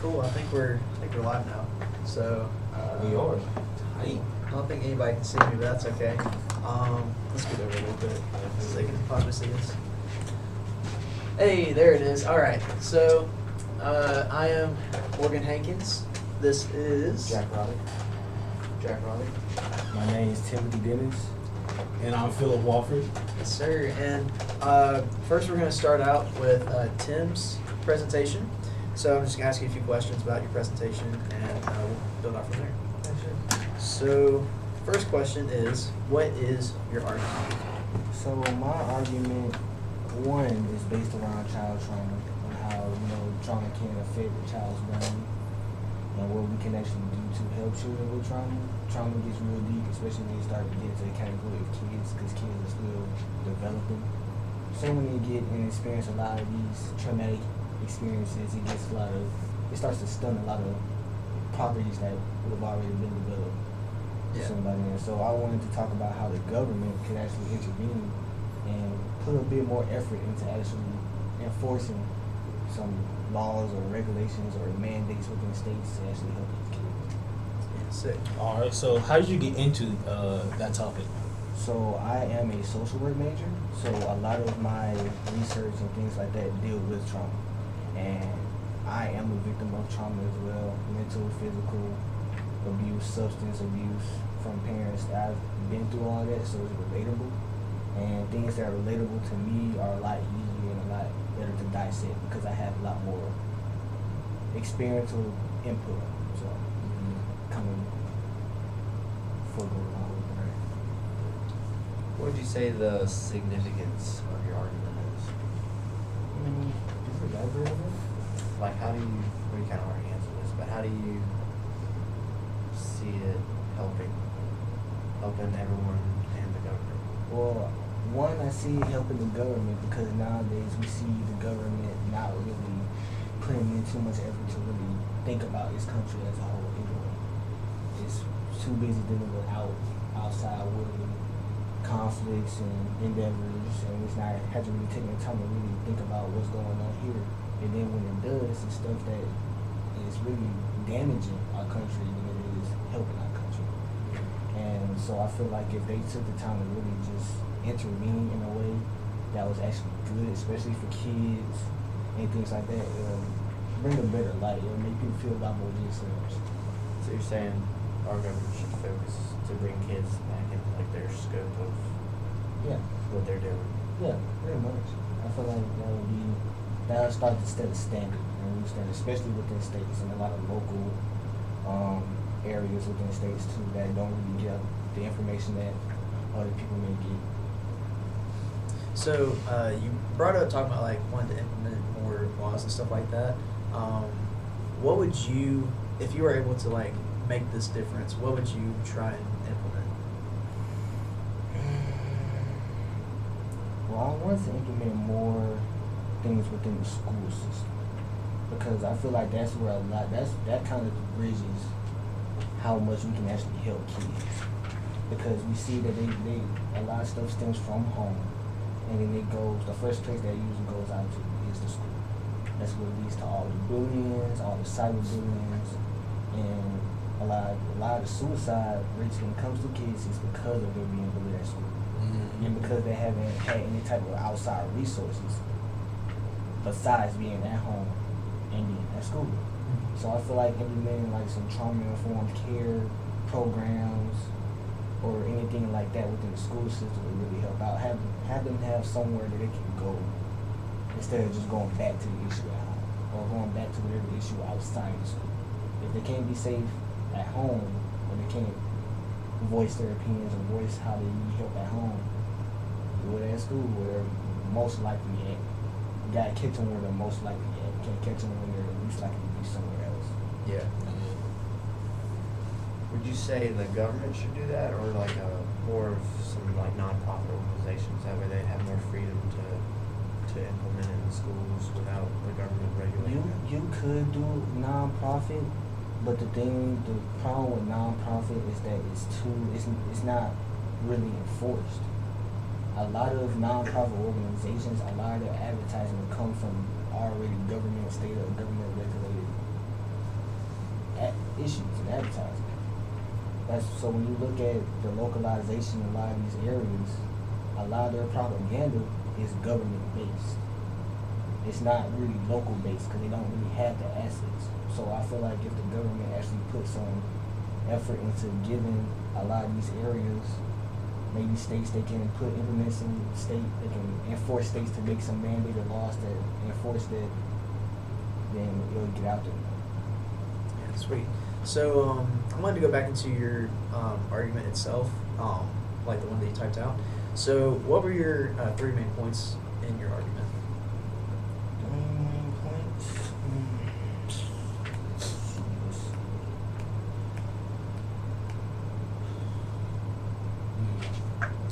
Cool. I think we're live now. So We are. Tight. I don't think anybody can see me, but that's okay. Let's get over a little bit so they can possibly see us. Hey, there it is. All right. So I am Morgan Hankins. This is Jack Raleigh. Jack Raleigh. My name is Timothy Dennis. And I'm Philip Walford. Yes, sir. And first, we're going to start out with Tim's presentation. So I'm just going to ask you a few questions about your presentation, and we'll build out from there. So, first question is, what is your argument? So my argument, one, is based around child trauma and how, trauma can affect a child's brain and what we can actually do to help children with trauma. Trauma gets real deep, especially when you start to get to the category of kids, because kids are still developing. So when they get and experience a lot of these traumatic experiences, it starts to stun a lot of properties that would have already been developed. Yeah. Somebody there. So I wanted to talk about how the government could actually intervene and put a bit more effort into actually enforcing some laws or regulations or mandates within states to actually help these kids. Yeah, sick. All right. So how did you get into that topic? So I am a social work major, so a lot of my research and things like that deal with trauma. And I am a victim of trauma as well, mental, physical abuse, substance abuse from parents. I've been through all that, so it's relatable. And things that are relatable to me are a lot easier and a lot better to dissect because I have a lot more experiential input. So coming forward along with that. What would you say the significance of your argument is? Is it elaborate on that? Like, how do you, we kind of already answered this, but how do you see it helping everyone and the government? Well, one, I see it helping the government because nowadays we see the government not really putting in too much effort to really think about its country as a whole anyway. It's too busy dealing with outside world conflicts and endeavors, and it's not hasn't really taken the time to really think about what's going on here. And then when it does, it's stuff that is really damaging our country than it is helping our country. And so I feel like if they took the time to really just intervene in a way that was actually good, especially for kids and things like that, it'll bring a better light. It'll make people feel a lot more themselves. So you're saying our government should focus to bring kids back into like their scope of Yeah. what they're doing? Yeah, pretty much. I feel like that'll start to set a standard, especially within states and a lot of local areas within states too that don't really get the information that other people may get. So you brought up talking about like wanting to implement more laws and stuff like that. What would you, if you were able to like make this difference, what would you try and implement? Well, I want to implement more things within the school system because I feel like that's where that kind of bridges how much we can actually help kids, because we see that they a lot of stuff stems from home, and then the first place that usually goes out to is the school. That's what leads to all the bullying, all the cyberbullying, and a lot of the suicide rates when it comes to kids is because of them being bullied at school. And because they haven't had any type of outside resources besides being at home and being at school. So I feel like implementing like some trauma-informed care programs or anything like that within the school system would really help out. Have them have somewhere that they can go instead of just going back to the issue at home or going back to whatever issue outside of school. If they can't be safe at home or they can't voice their opinions or voice how they need help at home, do it at school where they're most likely at. You gotta catch them where they're most likely at. You can't catch them when they're least likely to be somewhere else. Yeah. Would you say the government should do that, or like more of some like nonprofit organizations? That way they have more freedom to implement it in the schools without the government regulating it? You could do nonprofit, but the problem with nonprofit is that it's not really enforced. A lot of nonprofit organizations, a lot of their advertising come from already government, state or government regulated issues and advertising. That's so when you look at the localization of a lot of these areas, a lot of their propaganda is government based. It's not really local based because they don't really have the assets. So I feel like if the government actually put some effort into giving a lot of these areas, maybe states they can implement some they can enforce states to make some mandated laws that enforce that, then it'll get out there. Yeah, sweet. So I wanted to go back into your argument itself, like the one that you typed out. So what were your 3 main points in your argument? Main points.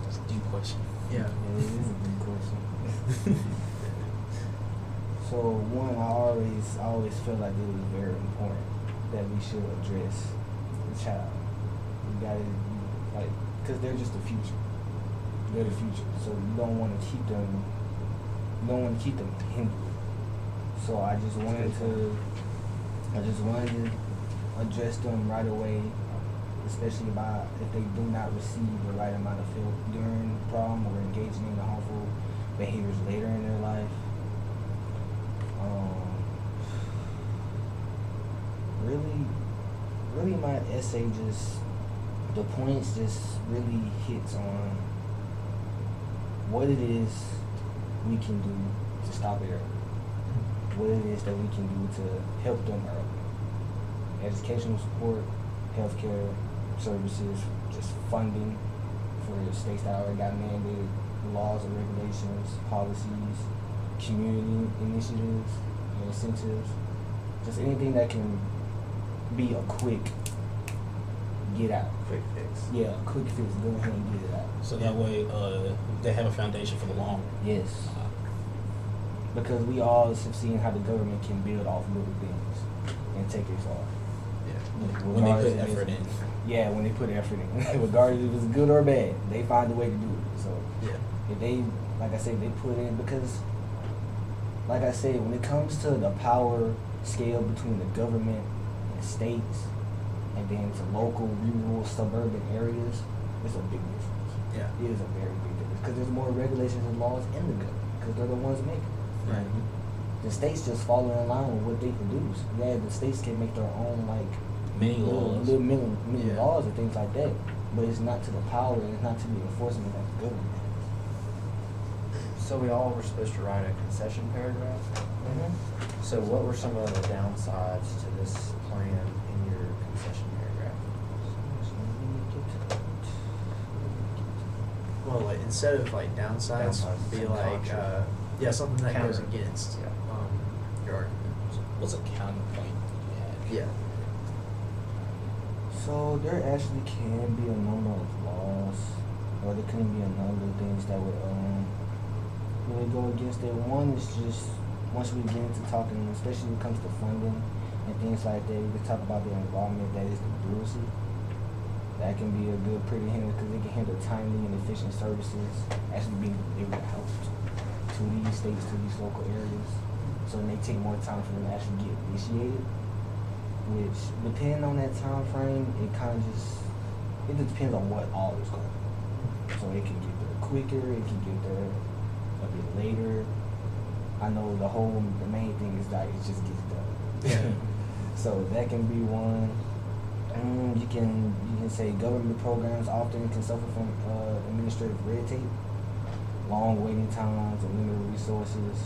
That's a deep question. Yeah. Yeah, it is a good question. So one, I always feel like it was very important that we should address the child. You gotta, like, because they're just the future. They're the future. So you don't want to keep them. You don't want to keep them hindered. So I just wanted to address them right away, especially if they do not receive the right amount of help during prom or engaging in the harmful behaviors later in their life. Really, my essay the points just really hits on what it is we can do to stop it early. What it is that we can do to help them early. Educational support, healthcare services, just funding for the states that already got mandated laws and regulations, policies, community initiatives, and incentives. Just anything that can be a quick get out. Quick fix. Yeah, a quick fix. Go ahead and get it out. So that way, they have a foundation for the long. Yes. Because we all have seen how the government can build off little things and take it far. Yeah. When they Regardless put if effort it's- in. Yeah, when they put effort in. Regardless if it's good or bad, they find a way to do it. So Yeah. if they, like I said, they put in, because, like I said, when it comes to the power scale between the government and states, and then to local, rural, suburban areas, it's a big difference. Yeah. It is a very big difference because there's more regulations and laws in the government because they're the ones making it. Right. The states just follow in line with what they produce. Yeah, the states can make their own like Many laws. little mini Yeah. laws and things like that, but it's not to the power and it's not to the enforcement that the government has. So we all were supposed to write a concession paragraph. So what were some of the downsides to this plan in your concession paragraph? Well, like instead of like downsides, Downsides, be some like contra. yeah, something that goes Counter. against Yeah. your argument. What's a counterpoint you had? Yeah. So there actually can be a number of laws, or there can be a number of things that would really go against it. One is just once we get into talking, especially when it comes to funding and things like that, we can talk about the involvement that is the bureaucracy. That can be a good pretty hinder because it can hinder timely and efficient services actually being delivered out to these states, to these local areas. So it may take more time for them to actually get initiated. Which, depending on that time frame, it kind of just depends on what all is going on. So it can get there quicker, it can get there a bit later. I know the main thing is that it just gets done. Yeah. So that can be one. You can say government programs often can suffer from administrative red tape, long waiting times, and limited resources.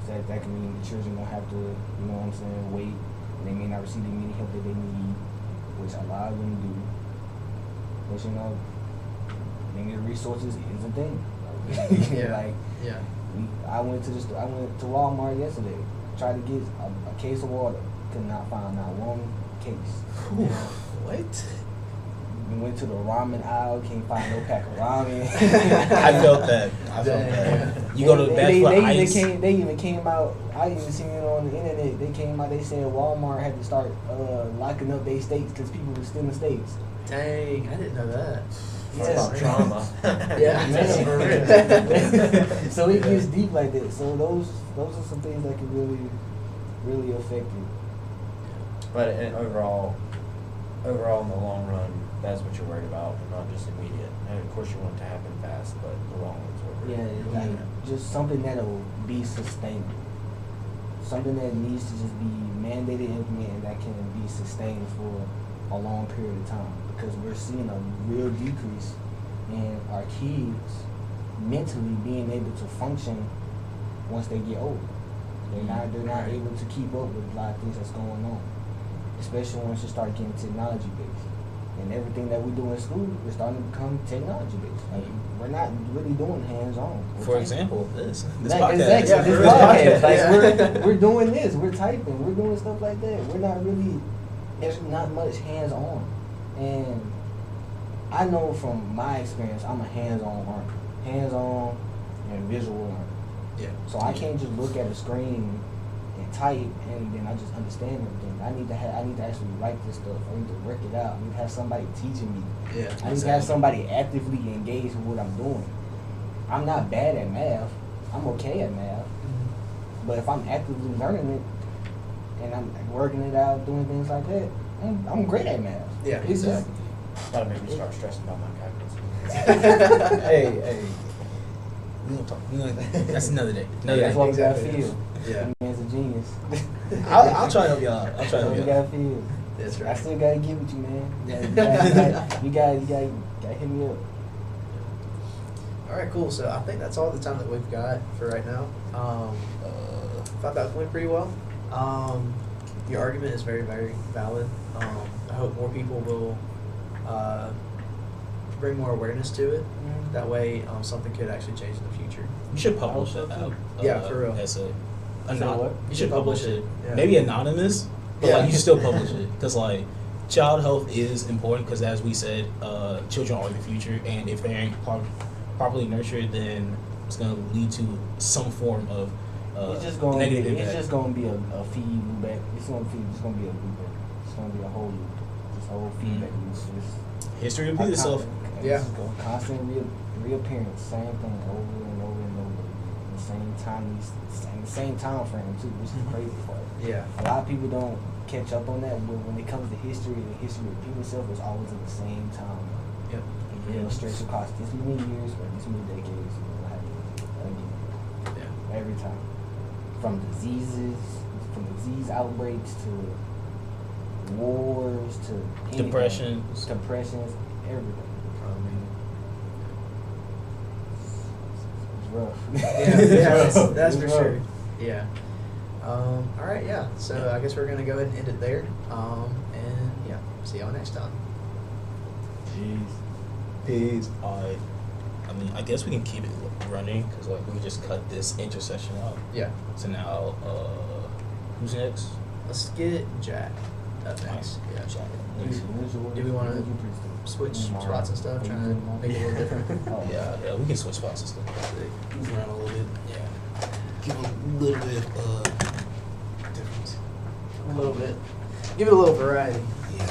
That can mean the children don't have to, wait. They may not receive the immediate help that they need, which a lot of them do. But limited resources is a thing. Yeah. Like Yeah. I went to Walmart yesterday, tried to get a case of water, could not find not one case. What? We went to the ramen aisle, can't find no pack of ramen. I felt that. You go to the bath for ice. They even came out. I even seen it on the internet. They came out. They said Walmart had to start locking up their states because people were stealing states. Dang, I didn't know that. Talk about trauma. Yeah. Man. So it gets deep like that. So those are some things that can really, really affect you. But overall, in the long run, that's what you're worried about, and not just immediate. And of course, you want it to happen fast, but the long run's what we're. Yeah, like just something that'll be sustainable. Something that needs to just be mandated, implemented, that can be sustained for a long period of time. Because we're seeing a real decrease in our kids mentally being able to function once they get older. They're not able to keep up with a lot of things that's going on. Especially once you start getting technology based. And everything that we do in school, we're starting to become technology based. Like we're not really doing hands on. For example, this Like, podcast. exactly, Yeah, this for real. podcast. Like Yeah. we're doing this, we're typing, we're doing stuff like that. We're not really, there's not much hands on. And I know from my experience, I'm a hands on learner. Hands on and visual learner. Yeah. So I can't just look at a screen and type and then I just understand everything. I need to actually write this stuff. I need to work it out. I need to have somebody teaching me. Yeah. I need to have somebody actively engaged with what I'm doing. I'm not bad at math. I'm okay at math. But if I'm actively learning it and I'm working it out, doing things like that, I'm great at math. Yeah, It's just, That'll make me start stressing about my calculus. Hey. We don't talk. That's another day. Another that's day. what we Exactly. gotta feel. Yeah. That man's a genius. I'll try to help y'all out. I'll try That's to what help we y'all out. gotta feel. That's I right. still gotta get with you, man. You gotta hit me up. All right, cool. So I think that's all the time that we've got for right now. Thought that went pretty well. Your argument is very, very valid. I hope more people will bring more awareness to it. That way, something could actually change in the future. You should publish I it. hope so, too. Yeah, for real. As a Say anon- what? You should publish it. Yeah. Maybe anonymous, but Yeah. like you should still publish it because like child health is important because as we said, children are the future, and if they ain't properly nurtured, then it's gonna lead to some form of It's just gonna be, negative it's impact. just gonna be a feedback. It's gonna be a loop. It's gonna be a whole loop. This whole feedback loop. History repeat itself. Yeah. Constant reappearance, same thing over and over and over. The same time, the same time frame too, which is crazy part. Yeah. A lot of people don't catch up on that, but when it comes to history, the history repeating itself is always in the same time. Yep. It'll stretch across this many years or this many decades. It will happen again. Yeah. Every time. From diseases, from disease outbreaks to wars to anything. Depressions. Depressions, everything. It's rough. Yeah, that's It's for rough. sure. Yeah. All right, yeah. So I guess we're gonna go ahead and end it there. And yeah, see y'all next time. Jeez. Peace. I mean, I guess we can keep it running because like we can just cut this intersection out. Yeah. So now, who's next? Let's get Jack up next. Yeah. Jack. Do we wanna switch spots and stuff? Trying to make it a little different. Oh, Yeah, we can switch spots and stuff. Move around a little bit. Yeah. Give a little bit of difference. A little bit. Give it a little variety. Yeah.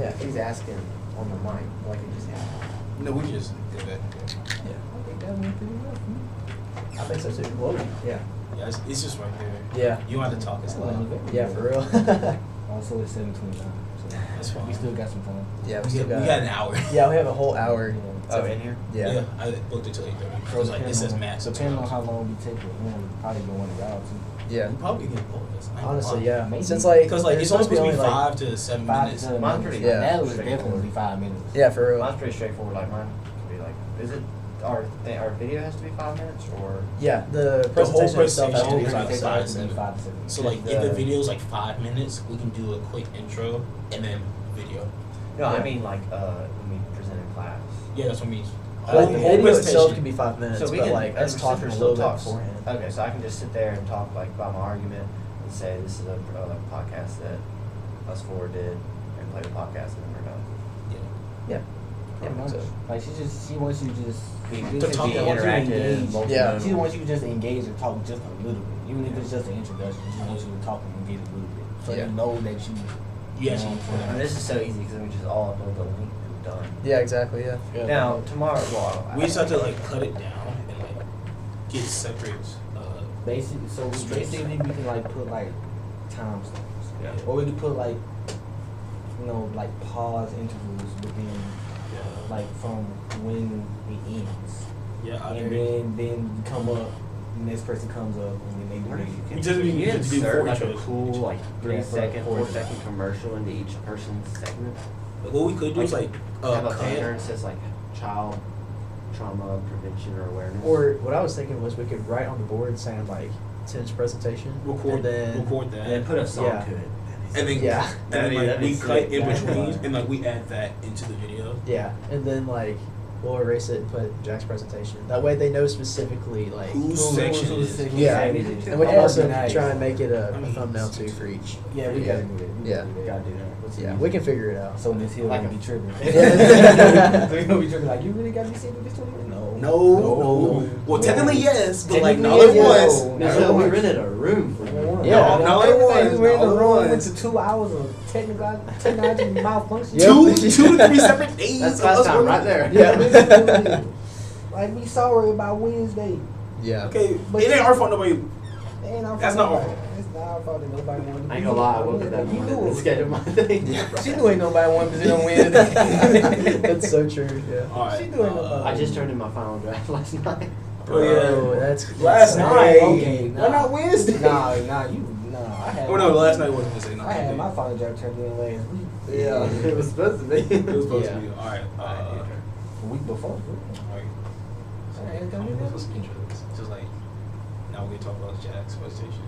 Yeah, he's asking on the mic, like he just asked. No, we just did that. Yeah. I think that went pretty well. I think so too. Whoa. Yeah. Yeah, it's just right there. Yeah. You don't have to talk as loud. Yeah, for real. Also, it's 7:29, so That's fine. we still got some time. Yeah, We got an hour. Yeah, we have a whole hour. Oh, in here? Yeah. I booked it till 8:30. It was like it says max. Depending on how long we take it, probably go one of y'all too. Yeah. We probably get both of us. Honestly, yeah. Maybe. Since like Because like there's it's only supposed to be like- 5 to 7 5 minutes. to 7 Mine's minutes. pretty Yeah. That was straightforward. definitely 5 minutes. Yeah, for real. Mine's pretty straightforward, like mine could be like, is it, our video has to be 5 minutes, or? Yeah, the The whole presentation itself has to be presentation is 5 like minutes. 5 to 7. 5 to 7. So like if the video is like 5 minutes, we can do a quick intro and then video. No, I Yeah. mean like, when we present in class. Yeah, that's what I mean. Like the video itself can be 5 minutes, So we but can, like us and talking a we're little still bit talks. beforehand. Okay, so I can just sit there and talk like about my argument and say this is a podcast that us four did, and play the podcast, and then we're done. Yeah. Yeah. Pretty much. so. Like she wants you to just Be just talk be more interactive. multimodal. Yeah. She wants you to just engage and talk just a little bit, even if it's just an introduction. She wants you to talk and engage a little bit, so Yeah. you know that you. You actually I mean, this is so easy because we just all upload the link and we're done. Yeah, exactly. Yeah. Now tomorrow, well, we just have to like cut it down and like get separate. Basically, so Strips. basically we can like put like timestamps. Yeah. Or we could put like, you know, like pause intervals within, like from when it ends. Yeah, I And agree. then come up, the next person comes up, and then they do What if it. you We just need you to do insert 4 like a intros. cool like 3 Yeah, for- second, for- 4 second commercial into each person's segment? Like, what we could do is like Have a cut. banner that says like child trauma prevention or awareness. Or what I was thinking was we could write on the board saying like Tim's presentation, record and then record that, and then put a song Yeah. to it. and then Yeah. and then That'd like be we sick. cut in That'd be between, fun. and like we add that into the video. yeah, and then like we'll erase it and put Jack's presentation. That way they know specifically like. Whose section it is. section Yeah, it is. and we can That also would be nice. try and make it a I mean, thumbnail too for each. Yeah, we gotta do it. We Yeah. gotta do Gotta that. do that. Yeah, we can figure it out. So Miss Hill Like gonna a- be tripping. Yeah. So he gonna be tripping like, you really got me sitting with this 20 minutes? No. No. Well, technically yes, but like not Technically, at yes. once. Now, so we rented a room for you. Yeah. No, it everything. was. We were in the No, it room, was. went to 2 hours of technology malfunction. Yep. 2 to 3 separate days. That's of fast us time working. right there. Yeah. Like, we sorry about Wednesday. Yeah. Okay, But it ain't our fault. Nobody. Ain't our That's fault. not our fault. It's not our fault that nobody wanted to I ain't be gonna lie, I on woke up that Wednesday. You morning knew and it. scheduled my thing. She knew ain't nobody wanted to be on Wednesday. That's so true. Yeah. All right. She doing it. I just turned in my final draft last night. Oh, yeah. Bro, that's Last insane. night. Okay, Why not Wednesday? Nah, I had. Oh no, last night wasn't Wednesday. No, I had my final draft turned in last week. Yeah, it was supposed to be. It was supposed Yeah. to be. All right. A week before. All right. So, Alright, how come many in. of us intros? Just like now we're gonna talk about Jack's presentation.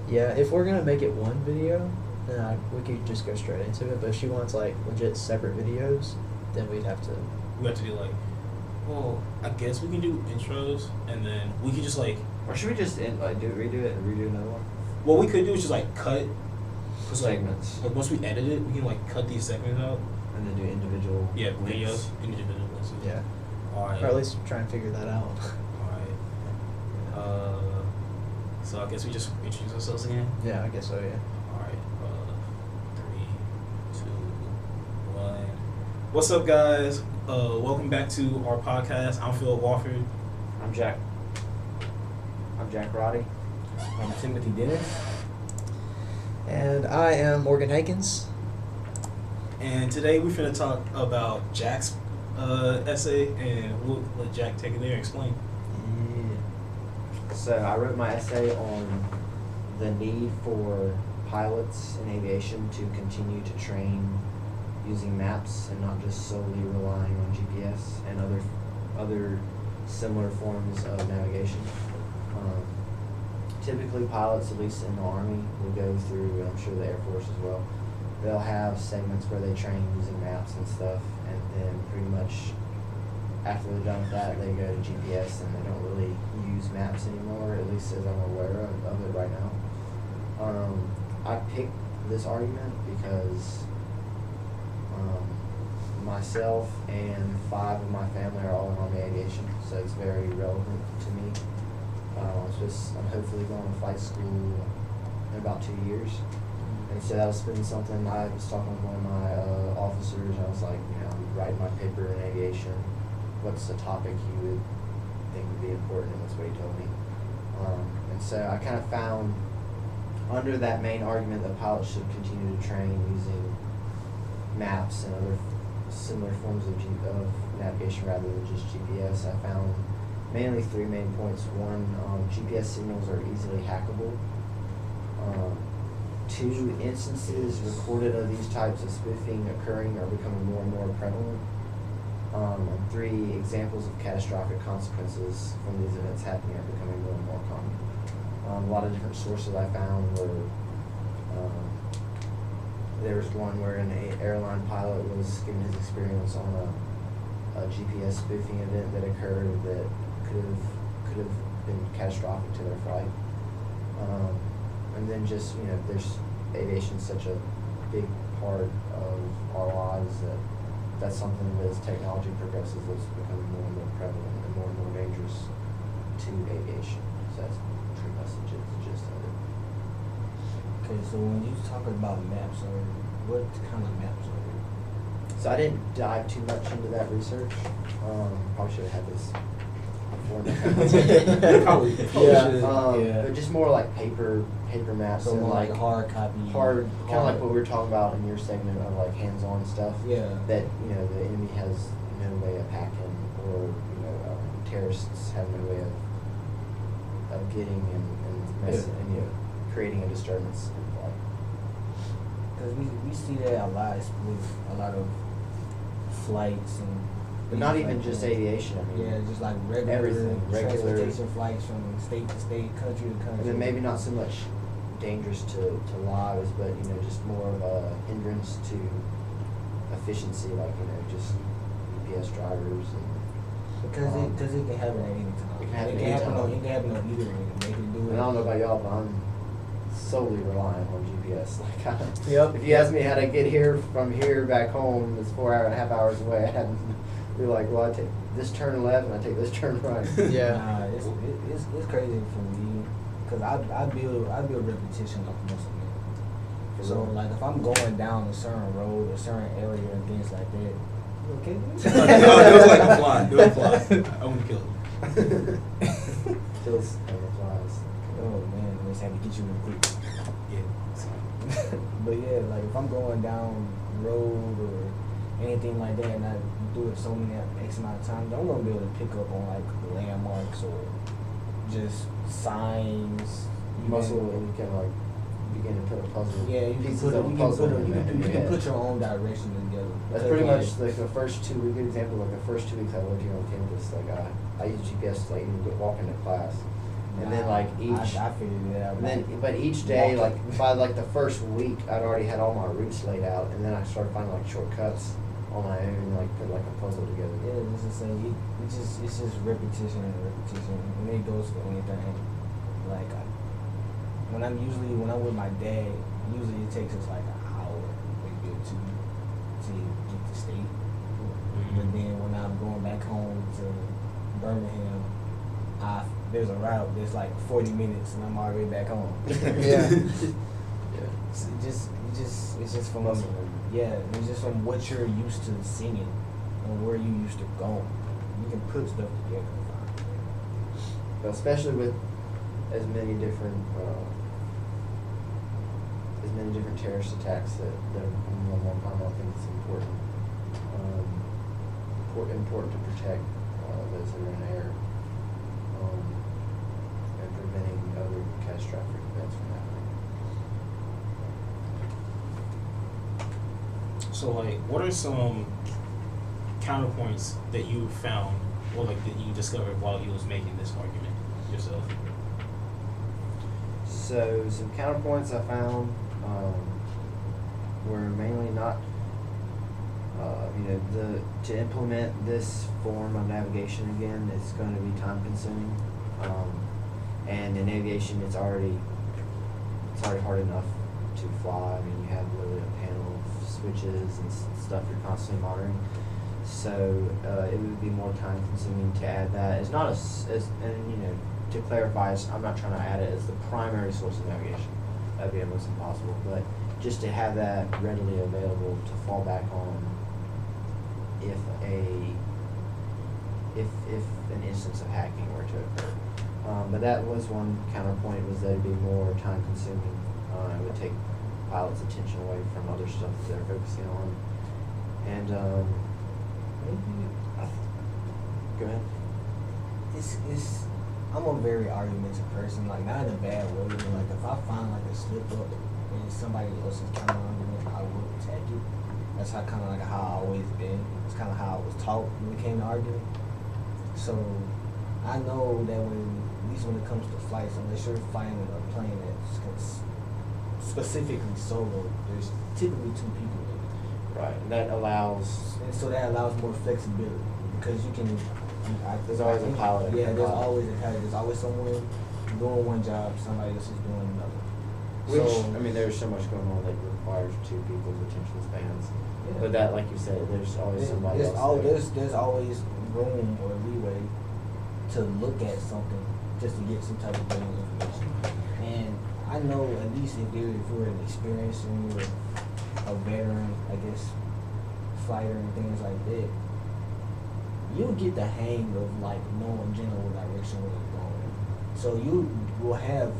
Yeah, if we're gonna make it one video, then we could just go straight into it. But if she wants like legit separate videos, then we'd have to. We have to do like, well, I guess we can do intros, and then we could just like, Or should we just redo it and redo another one? what we could do is just like cut. 'Cause, like, Segments. Like once we edit it, we can like cut these segments out. And then do individual Yeah, links. videos, individual links. Yeah. All right. Or at least try and figure that out. All right. So I guess we just introduce ourselves again. Yeah, I guess so. Yeah. All right. 3, 2, 1. What's up, guys? Welcome back to our podcast. I'm Phil Wofford. I'm Jack Roddy. I'm Timothy Dennis. And I am Morgan Hakens. And today we're finna talk about Jack's essay, and we'll let Jack take it there and explain. So I wrote my essay on the need for pilots in aviation to continue to train using maps and not just solely relying on GPS and other similar forms of navigation. Typically, pilots, at least in the Army, will go through, I'm sure the Air Force as well, they'll have segments where they train using maps and stuff, and then pretty much after they're done with that, they go to GPS and they don't really use maps anymore, at least as I'm aware of it right now. I picked this argument because myself and 5 of my family are all in Army aviation, so it's very relevant to me. I'm hopefully going to flight school in about 2 years. And so that was been something I was talking with one of my officers. I was like, I'm writing my paper in aviation. What's the topic you would think would be important? And that's what he told me. And so I kind of found under that main argument that pilots should continue to train using maps and other similar forms of navigation rather than just GPS. I found mainly 3 main points. 1, GPS signals are easily hackable. 2, instances recorded of these types of spoofing occurring are becoming more and more prevalent. And 3, examples of catastrophic consequences from these events happening are becoming more and more common. A lot of different sources I found were, there was one where an airline pilot was giving his experience on a GPS spoofing event that occurred that could have been catastrophic to their flight. And then just, there's aviation such a big part of our lives that's something that as technology progresses is becoming more and more prevalent and more dangerous to aviation. So that's pretty much the gist of it. Okay, so when you talk about maps, what kind of maps are there? So I didn't dive too much into that research. Probably should have had this before now. Probably Yeah. should. Yeah. But just more like paper maps So and more like like hard copy. kind of like what we were talking about in your segment of like hands-on stuff. Yeah. That you know the enemy has no way of hacking, or you know terrorists have no way of getting and messing and you know creating a disturbance in flight. Because we see that a lot with a lot of flights and. But not things even like just that. aviation. I mean, Yeah, just like regular everything, regular. transportation flights from state to state, country to country. And then maybe not so much dangerous to lives, but you know just more of a hindrance to efficiency, like you know just UPS drivers and. Because it can happen at any time. It can happen It can happen anytime. on either end. They can do And it. I don't know about y'all, but I'm solely reliant on GPS. Like, Yep. if you ask me how to get here from here back home, it's 4.5 hours away. I hadn't. You're like, well, I take this turn left and I take this turn right. Yeah. Nah, it's crazy for me because I build repetition off muscle memory. So like if I'm going down a certain road, a certain area, and things like that, okay. No, do it like a fly. Do it fly. I want to kill it. Kills and flies. Oh man, I just had to get you real quick. Yeah. But yeah, like if I'm going down road or anything like that, and I do it so many X amount of times, I'm gonna be able to pick up on like landmarks or just signs. Muscle, and you can like begin to put a puzzle. Yeah, you can pieces put of a puzzle in your you can head. put your own direction together. That's pretty much like the first 2 weeks. Good example, like the first 2 weeks I lived here on campus. Like I use GPS to like even walk into class, and then like each. I figured it out. And then, but each day, like by like the first week, I'd already had all my routes laid out, and then I started finding like shortcuts on my own, and like put like a puzzle together. Yeah, it's just saying it's just repetition and repetition, and it goes for anything. Like when I'm with my dad, usually it takes us like an hour, maybe 2, to get to state. But then when I'm going back home to Birmingham, there's a route that's like 40 minutes, and I'm already back home. Yeah. It's just from Muscle memory. yeah, it's just from what you're used to seeing and where you used to go. You can put stuff together. But especially with as many different terrorist attacks that are going on one time, I think it's important to protect those that are in the air and preventing other catastrophic events from happening. So, like, what are some counterpoints that you found, or like that you discovered while you was making this argument yourself? So some counterpoints I found were mainly not, to implement this form of navigation again, it's going to be time consuming, and in aviation it's already hard enough to fly. I mean, you have literally a panel of switches and stuff you're constantly monitoring. So it would be more time consuming to add that. It's not to clarify, I'm not trying to add it as the primary source of navigation. That'd be almost impossible. But just to have that readily available to fall back on if an instance of hacking were to occur. But that was one counterpoint, was that it'd be more time consuming. It would take pilots' attention away from other stuff that they're focusing on. And go ahead. I'm a very argumentative person, like not in a bad way, but like if I find like a slip up in somebody else's counter argument, I will attack it. That's how I always been. It's kind of how I was taught when it came to arguing. So I know that at least when it comes to flights, unless you're flying in a plane that's specifically solo, there's typically 2 people in it. Right, and that allows. And so that allows more flexibility because you can. There's always a pilot. Yeah, there's always a pilot. There's always someone doing one job, somebody else is doing another. Which, So, I mean, there's so much going on that requires 2 people's attention spans. yeah. But that, like you said, there's always somebody else there. There's always room or leeway to look at something just to get some type of bit of information. And I know at least if you're an experienced and you're a veteran, I guess, fighter and things like that, you'll get the hang of like knowing general direction where you're going. So you'll have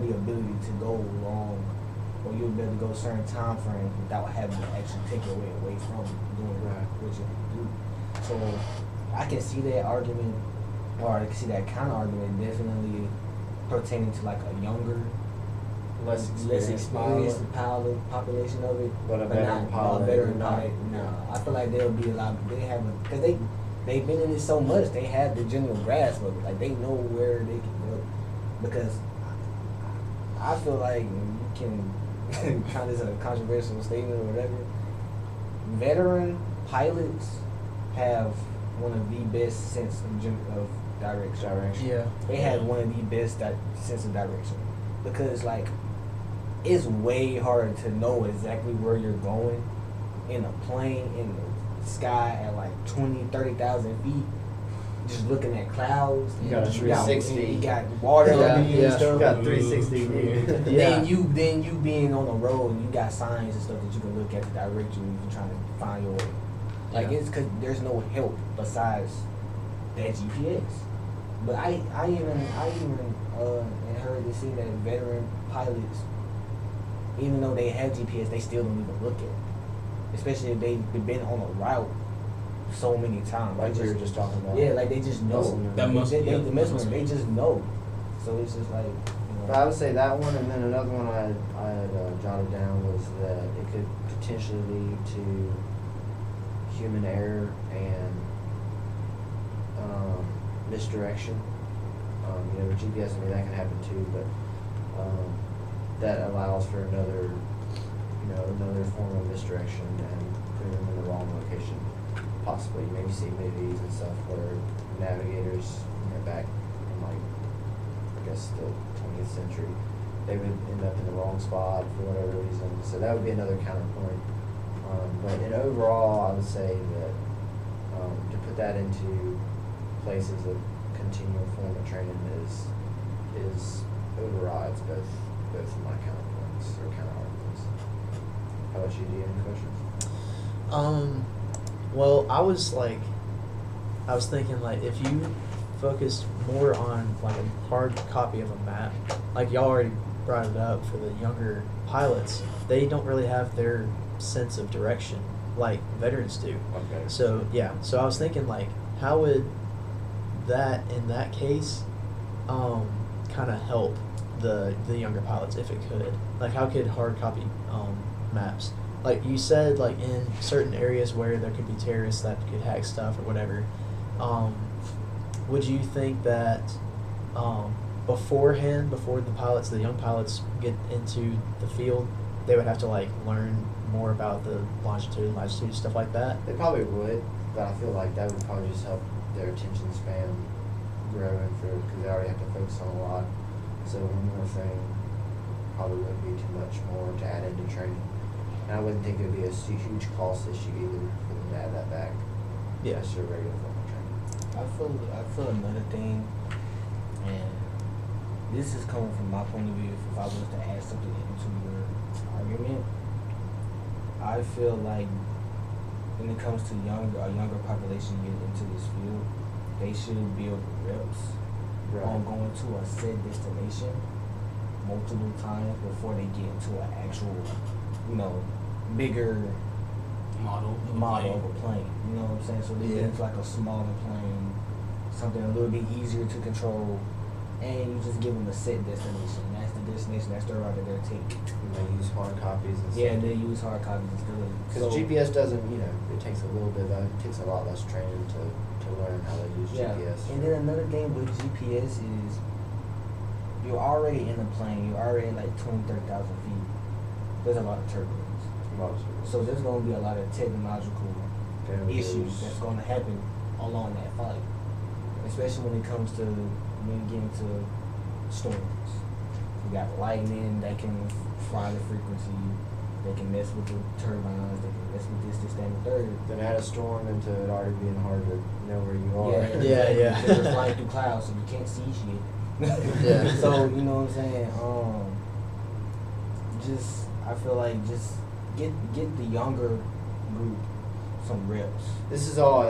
the ability to go long, or you'll be able to go certain time frames without having to actually take your way away from doing what you do. So I can see that argument, or I can see that kind of argument definitely pertaining to like a younger, Less experienced population of it, But a veteran not pilot a veteran would not. pilot. No, I feel like they'll be a lot. They have because they've been in it so much. They have the general grasp of it. Like they know where they can go. Because I feel like you can kind of a controversial statement or whatever. Veteran pilots have one of the best sense of direction. Yeah. They have one of the best sense of direction because like it's way harder to know exactly where you're going in a plane in the sky at like 20,000-30,000 feet, just looking at clouds. You got a 360. You got water Yeah, under you yeah. and stuff. You got 360 view. Yeah. Then you being on the road and you got signs and stuff that you can look at to direct you if you're trying to find your way. Like Yeah. it's because there's no help besides that GPS. But I even heard they say that veteran pilots, even though they have GPS, they still don't even look at it. Especially if they've been on a route so many times. Like They we were just talking about. yeah, like they just know. That must be they just know. So it's just like, But I would say that one, and then another one I had jotted down was that it could potentially lead to human error and misdirection. With GPS, I mean that can happen too, but that allows for another form of misdirection and putting them in the wrong location. Possibly, you maybe see movies and stuff where navigators, back in like I guess the 20th century, they would end up in the wrong spot for whatever reason. So that would be another counterpoint. But in overall, I would say that to put that into place as a continual form of training is overrides both of my counterpoints or counterarguments. How about you? Do you have any questions? Well, I was thinking like if you focused more on like a hard copy of a map, like y'all already brought it up for the younger pilots, they don't really have their sense of direction like veterans do. Okay. So yeah, so I was thinking like how would that in that case kind of help the younger pilots if it could? Like how could hard copy maps, like you said, like in certain areas where there could be terrorists that could hack stuff or whatever, would you think that beforehand, before the young pilots get into the field, they would have to like learn more about the longitude and latitude, stuff like that? They probably would, but I feel like that would probably just help their attention span grow because they already have to focus on a lot. So one more thing probably wouldn't be too much more to add into training. And I wouldn't think it would be a huge cost issue either for them to add that back. Yeah. That's your regular form of training. I feel another thing, and this is coming from my point of view. If I was to add something into your argument, I feel like when it comes to a younger population getting into this field, they should build reps on going to a set destination multiple times before they get into an actual, bigger Model of a plane. You know what I'm saying? So they get into like a smaller plane, something a little bit easier to control, and you just give them a set destination. That's the destination. That's the route that they'll take. And they use hard copies and stuff. Yeah, they use hard copies instead of. Because GPS doesn't, it takes a little bit, it takes a lot less training to learn how to use GPS. And then another thing with GPS is you're already in the plane. You're already like 20,000-30,000 feet. There's a lot of turbulence. So there's going to be a lot of technological issues that's going to happen along that flight, especially when it comes to when you get into storms. You got lightning that can fry the frequency, they can mess with the turbines, they can mess with this, that, and the third. Then add a storm into it already being hard to know where you are. Yeah. Because you're flying through clouds, so you can't see shit. Yeah. So you know what I'm saying? I feel like just get the younger group some reps. This is all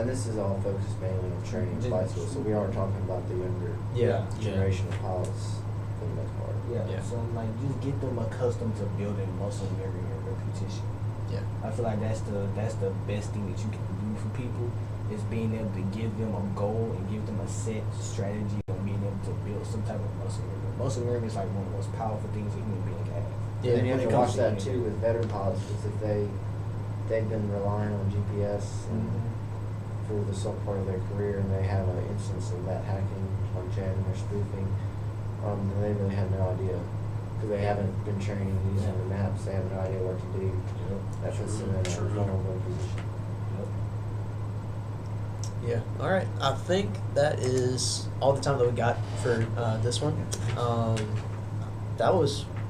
focused mainly on training in flight school, so we aren't talking about the younger Yeah. generation of pilots for the most part. Yeah. Yeah. So like just get them accustomed to building muscle memory and repetition. Yeah. I feel like that's the best thing that you can do for people is being able to give them a goal and give them a set strategy on being able to build some type of muscle memory. Muscle memory is like one of the most powerful things a human being has. Yeah, And you when have it to comes watch that to- too with veteran pilots, because if they've been relying on GPS and for the some part of their career, and they have an instance of that hacking on jamming or spoofing, then they really have no idea, because they haven't been training using the maps. They have no idea what to do. That puts them in a True. vulnerable position. Yeah. All right. I think that is all the time that we got for this one.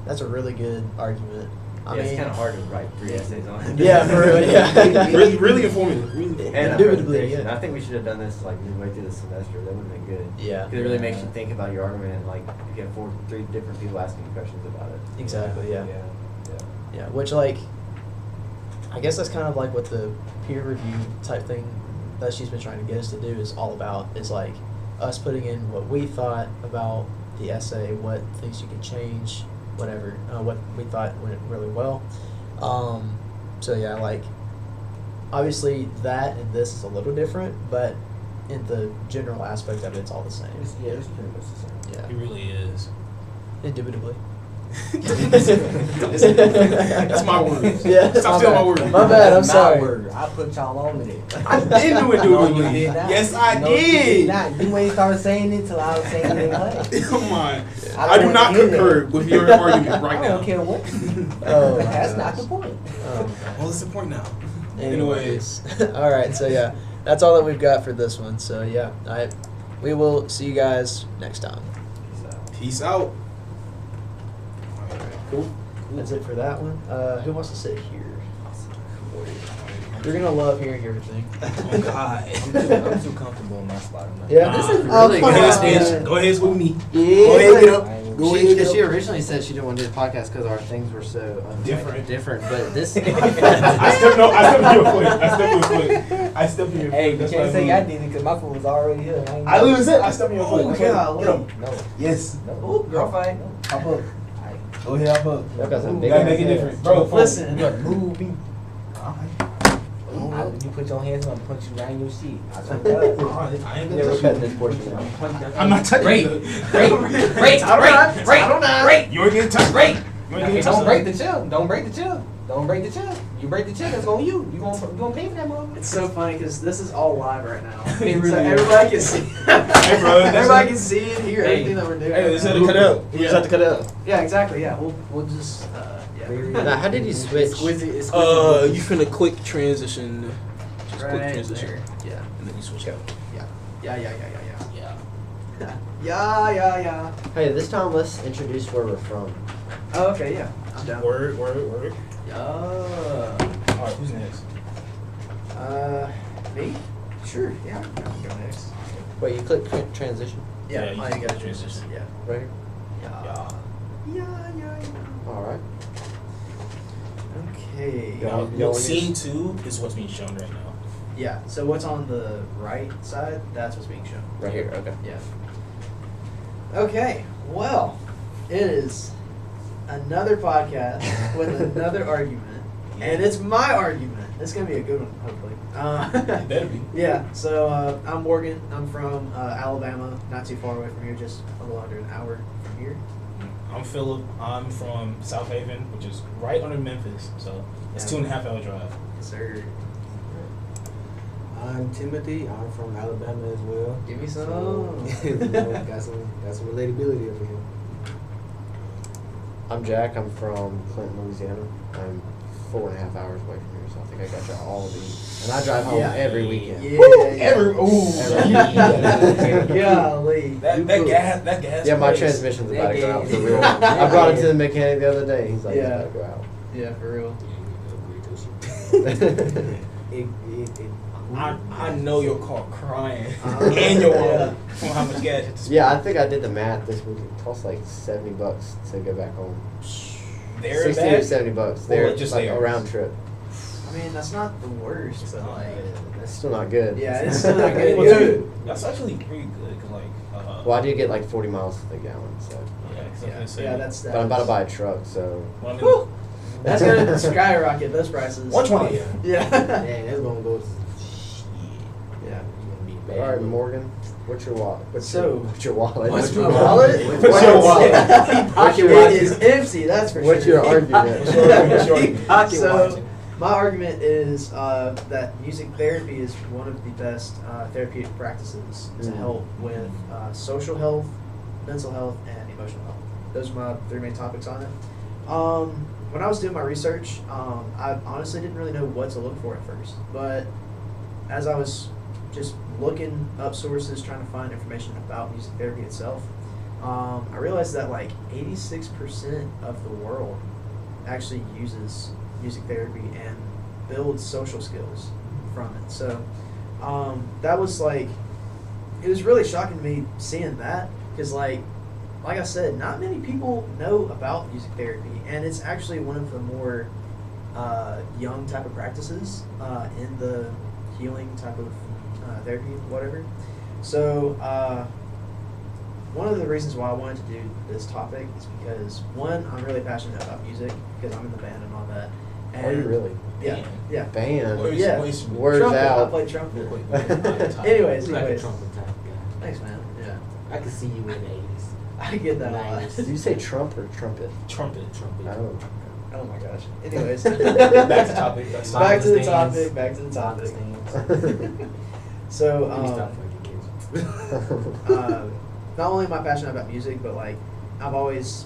That's a really good argument. I mean, it's kind of hard to write 3 essays on it. Yeah, for real. Yeah. really informative. Really informative. And a Indubitably, presentation. yeah. I think we should have done this like midway through the semester. That would have been good. Yeah. Because it really makes you think about your argument, and like you have 3 different people asking you questions about it. Exactly. Yeah. Yeah. Yeah. Which, like, I guess that's kind of like what the peer review type thing that she's been trying to get us to do is all about. Is like us putting in what we thought about the essay, what things you could change, whatever, what we thought went really well. So yeah, like obviously that and this is a little different, but in the general aspect of it, it's all the same. It's pretty much the same. Yeah, It really is. indubitably. That's my word. Yeah, Stop stealing my word. My bad. I'm My sorry. word. I put y'all on to it. I did do it, No, dude. you did not. Yes, I No, you did. not. You ain't started saying it till I was saying it anyway. Come on. I I, don't do wanna not hear concur that. with your argument right I now. don't care what. Oh, my That's gosh. not the point. Well, it's the point now. Anyways, all right. So yeah, that's all that we've got for this one. So yeah, we will see you guys next time. Peace out. Cool. That's it for that one. Who wants to sit here? You're gonna love hearing everything. Oh God. I'm too comfortable in my spot. I'm not- Yeah, Nah. this is Really really Go good. ahead, good. Stitch. Go ahead with me. Yeah. Go ahead, get up. I ain't- Go ahead, get She up. originally said she didn't want to do the podcast because our things were so Different. but this. I stepped in your foot. I stepped in your foot. Hey, you That's can't what say I I did it because my foot was already here. ain't I know. literally said I stepped in your foot. Oh, Get up. golly. Get up. No. Yes. No. Ooh, girl fight. Hop up. I- Go ahead, hop up. Y'all got some You big gotta ass make it heads. different. Bro, Listen. Look, move me. You put your hands on, punch you right in your shit. I swear to God. I ain't Never gonna cut touch this you. portion out. I'm not touching Break. you. Break. You ain't getting touched. Break. You ain't getting touched. Don't break the chill. Don't break the chill. Don't break the chill. You break the chill, that's on you. You gonna pay for that motherfucker. It's so funny because this is all live right now. It really so is. everybody can see. Hey, bro, that's everybody it. can see and hear Hey. everything that we're doing. Hey, right this now. had to cut out. We just have to cut out. Yeah, exactly. Yeah, we'll just yeah. Now, how did you switch? It's You finna click transition. Just click right transition. there. Yeah. And then you switch out. Yeah. Yeah. Yeah. Yeah. Hey, this time let's introduce where we're from. Oh, okay. Yeah. I'm down. Word. Yeah. Alright, who's next? Me? Sure. Yeah. I can go next. Wait, you click transition Yeah. Yeah, you I can got a transition. transition. Yeah. right here. Yeah. Yeah. All right. Okay. Y'all- Yo, y'all scene just- 2 is what's being shown right now. Yeah. So what's on the right side? That's what's being shown. Right here. Okay. Yeah. Okay. Well, it is another podcast with another argument, and it's my argument. It's gonna be a good one, hopefully. It better be. Yeah. So I'm Morgan. I'm from Alabama, not too far away from here, just a little under an hour from here. I'm Philip. I'm from South Haven, which is right under Memphis. So it's Yeah. 2.5 hour drive. Yes, sir. I'm Timothy. I'm from Alabama as well. Give me some. So, you know, got some relatability over here. I'm Jack. I'm from Clinton, Louisiana. I'm 4.5 hours away from here, so I think I got y'all all these. And I drive home Yeah. every weekend. Golly. That gas. Yeah, my price. transmission's about to go out for That real. gas. I brought it to the mechanic the other day. He's like, Yeah. it's about to go out. Yeah, for real. I know your car crying Yeah. and your wallet from how much gas it's Yeah, I think I did the math this week. It costs like $70 to go back home. there 60 or $70 Or there, just like there? a round trip. I mean, that's not the worst, It's but not like, bad. That's still not good. yeah, it's still not good. But Yeah. dude, that's actually pretty good, cause like, Well, I do get like 40 miles to the gallon, so. yeah, 'cause I was Yeah, gonna say, yeah, that's But I'm about to buy a truck, so. well, I mean, Whew. That's gonna skyrocket those prices. 120. Yeah. Man, that's gonna go. Shit. Yeah. You gonna be bad. All right, Morgan, what's your wallet? What's your wallet? What's My your wallet? What's your wallet? Pocket your- it is empty, that's for What's sure. your argument? What's your argument? Pocket So, watching. my argument is that music therapy is one of the best therapeutic practices to Mm. help with social health, mental health, and emotional health. Those are my three main topics on it. When I was doing my research, I honestly didn't really know what to look for at first. But as I was just looking up sources, trying to find information about music therapy itself, I realized that like 86% of the world actually uses music therapy and builds social skills from it. So that was like, it was really shocking to me seeing that, because like I said, not many people know about music therapy, and it's actually one of the more young type of practices in the healing type of therapy, whatever. So one of the reasons why I wanted to do this topic is because, one, I'm really passionate about music because I'm in the band and all that. And Are you really? Yeah, yeah. Band. Where's- Yeah. where's- Words Trumpet. I out. play trumpet. Wait, wait. Anyways, You like a anyways. trumpet type guy. Thanks, man. Yeah. I can see you in the 80s. I get that a lot. Nice. Did you say trump or trumpet? Trumpet. Trumpet. Oh. Oh my gosh. Anyways. Back to topic. That's Back to the Stands. topic. Back to the topic. Stands. So, Maybe stop fucking kids. not only am I passionate about music, but like I've always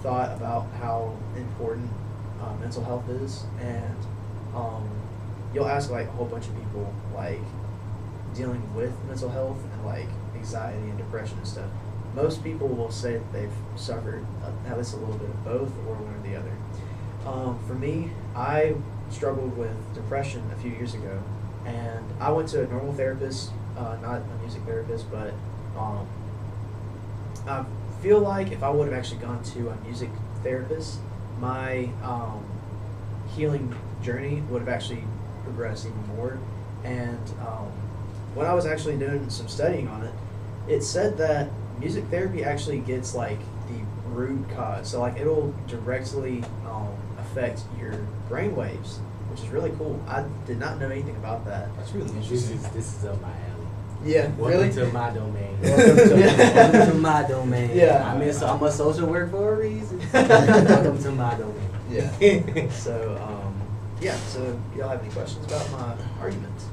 thought about how important mental health is, and you'll ask like a whole bunch of people like dealing with mental health and like anxiety and depression and stuff. Most people will say that they've suffered at least a little bit of both or one or the other. For me, I struggled with depression a few years ago, and I went to a normal therapist, not a music therapist, but I feel like if I would have actually gone to a music therapist, my healing journey would have actually progressed even more. And when I was actually doing some studying on it, it said that music therapy actually gets like the root cause. So like it'll directly affect your brain waves, which is really cool. I did not know anything about that. That's really This interesting. is up my alley. Yeah, Welcome really? to my domain. Welcome to- Welcome to my domain. Yeah. I'm a social work for a reason. Welcome to my domain. Yeah. So yeah. So y'all have any questions about my arguments?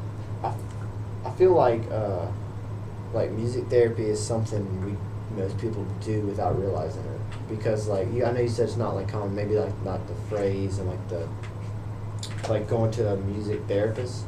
I feel like music therapy is something most people do without realizing it, because like I know you said it's not like common, maybe like not the phrase and like going to a music therapist,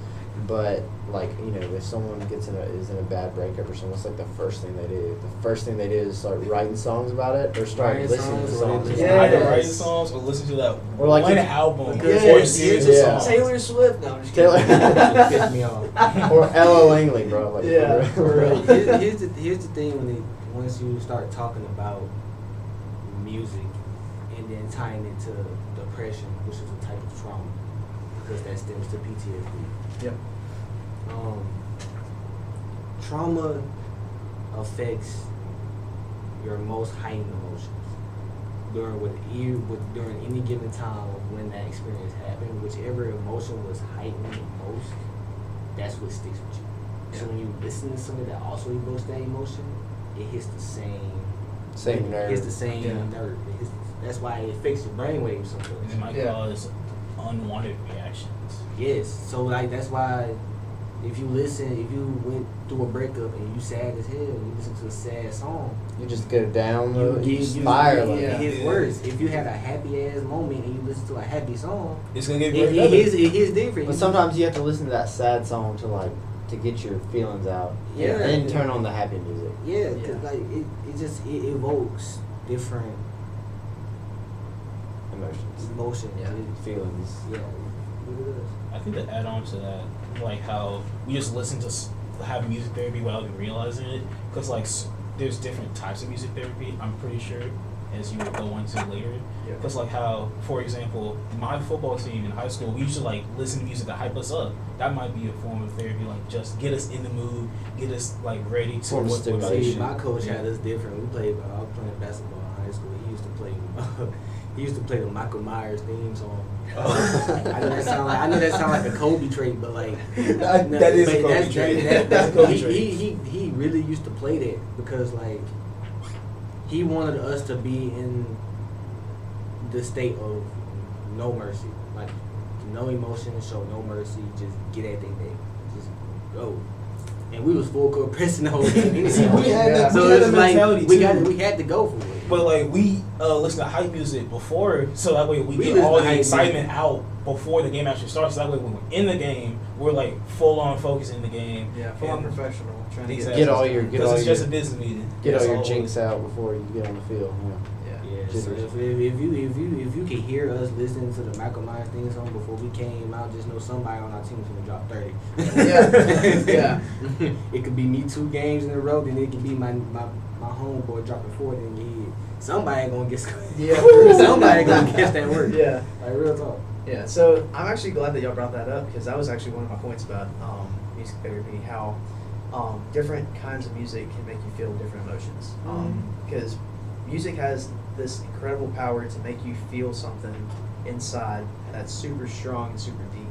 but like if someone is in a bad breakup or something, what's like the first thing they do? The first thing they do is start writing songs about it or start Writing listening to songs or songs. just Yeah. Either Yes. writing songs or listen to that Or like one if- album Because or a here's series the of song. songs. Taylor Swift. No, I'm just Taylor- kidding. Piss me off. Or Ella Langley, bro. Like, Yeah, for real. Here's the thing once you start talking about music and then tying it to depression, which is a type of trauma, because that stems to PTSD. Yep. Trauma affects your most heightened emotions during any given time of when that experience happened. Whichever emotion was heightened the most, that's what sticks with you. So when you listen to something that also evokes that emotion, it hits the same nerve. Hits the same Yeah. nerve. That's why it affects your brainwaves so And much. it might Yeah. cause unwanted reactions. Yes. So like that's why if you went through a breakup and you sad as hell, you listen to a sad song, You just go down you the spiral. it Yeah. hits Yeah. worse. If you have a happy ass moment and you listen to a happy song, It's gonna get it very better. hits different. But sometimes you have to listen to that sad song to get your feelings out. Yeah. And then turn on the happy music. Yeah, 'cause Yeah. like it evokes different Emotions. emotions. Yeah. Feelings. Yeah, it does. I think to add on to that, like how we just listen to have music therapy without even realizing it, because like there's different types of music therapy. I'm pretty sure, as you would go into later. Yeah. Because like how, for example, my football team in high school, we used to like listen to music to hype us up. That might be a form of therapy, like just get us in the mood, get us like ready to Form of what we're about to stimulation. See, do. my coach Yeah. had us different. I was playing basketball in high school. He used to play. He used to play the Michael Myers theme song. I know that sound like a Kobe trait, but like That is a but Kobe trait. That's a Kobe trait. He really used to play that because like he wanted us to be in the state of no mercy, like no emotion, show no mercy, just get at their day, just go. And we was full court pressing the whole game. We had that, So we had it's the like mentality we too. had to go for it. But like we listen to hype music before, so that way we get listen all to the hype excitement out before the game actually starts. So that way when we're in the game, we're like full on focus in the game. Yeah, full on And- professional. Trying to Exactly. Get all your Because it's just a business meeting. get That's all your it jinx is. out before you get on the field. Yeah. Yeah, so Jitters. if you can hear us listening to the Michael Myers theme song before we came out, just know somebody on our team is gonna drop 30. Yeah. It could be me 2 games in a row, then it could be my homeboy dropping 40 in your head. Somebody gonna get Yeah. somebody gonna catch that word. Yeah. Like real talk. Yeah, so I'm actually glad that y'all brought that up because that was actually one of my points about music therapy, how different kinds of music can make you feel different emotions. Because music has this incredible power to make you feel something inside that's super strong and super deep.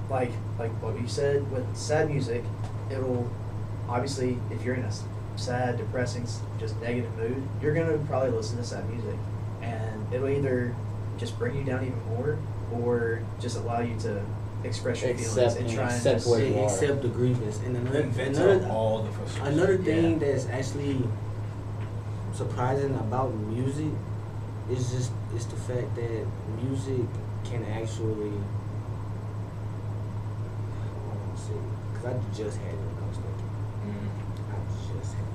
Like what you said with sad music, it'll obviously, if you're in a sad, depressing, just negative mood, you're gonna probably listen to sad music, and it'll either just bring you down even more, or just allow you to express your feelings and try and accept just, what you are. Accept the grievance. And Vent another out all the frustration. Another thing Yeah. that's actually surprising about music is the fact that music can actually, because I just had it when I was thinking. I just had it.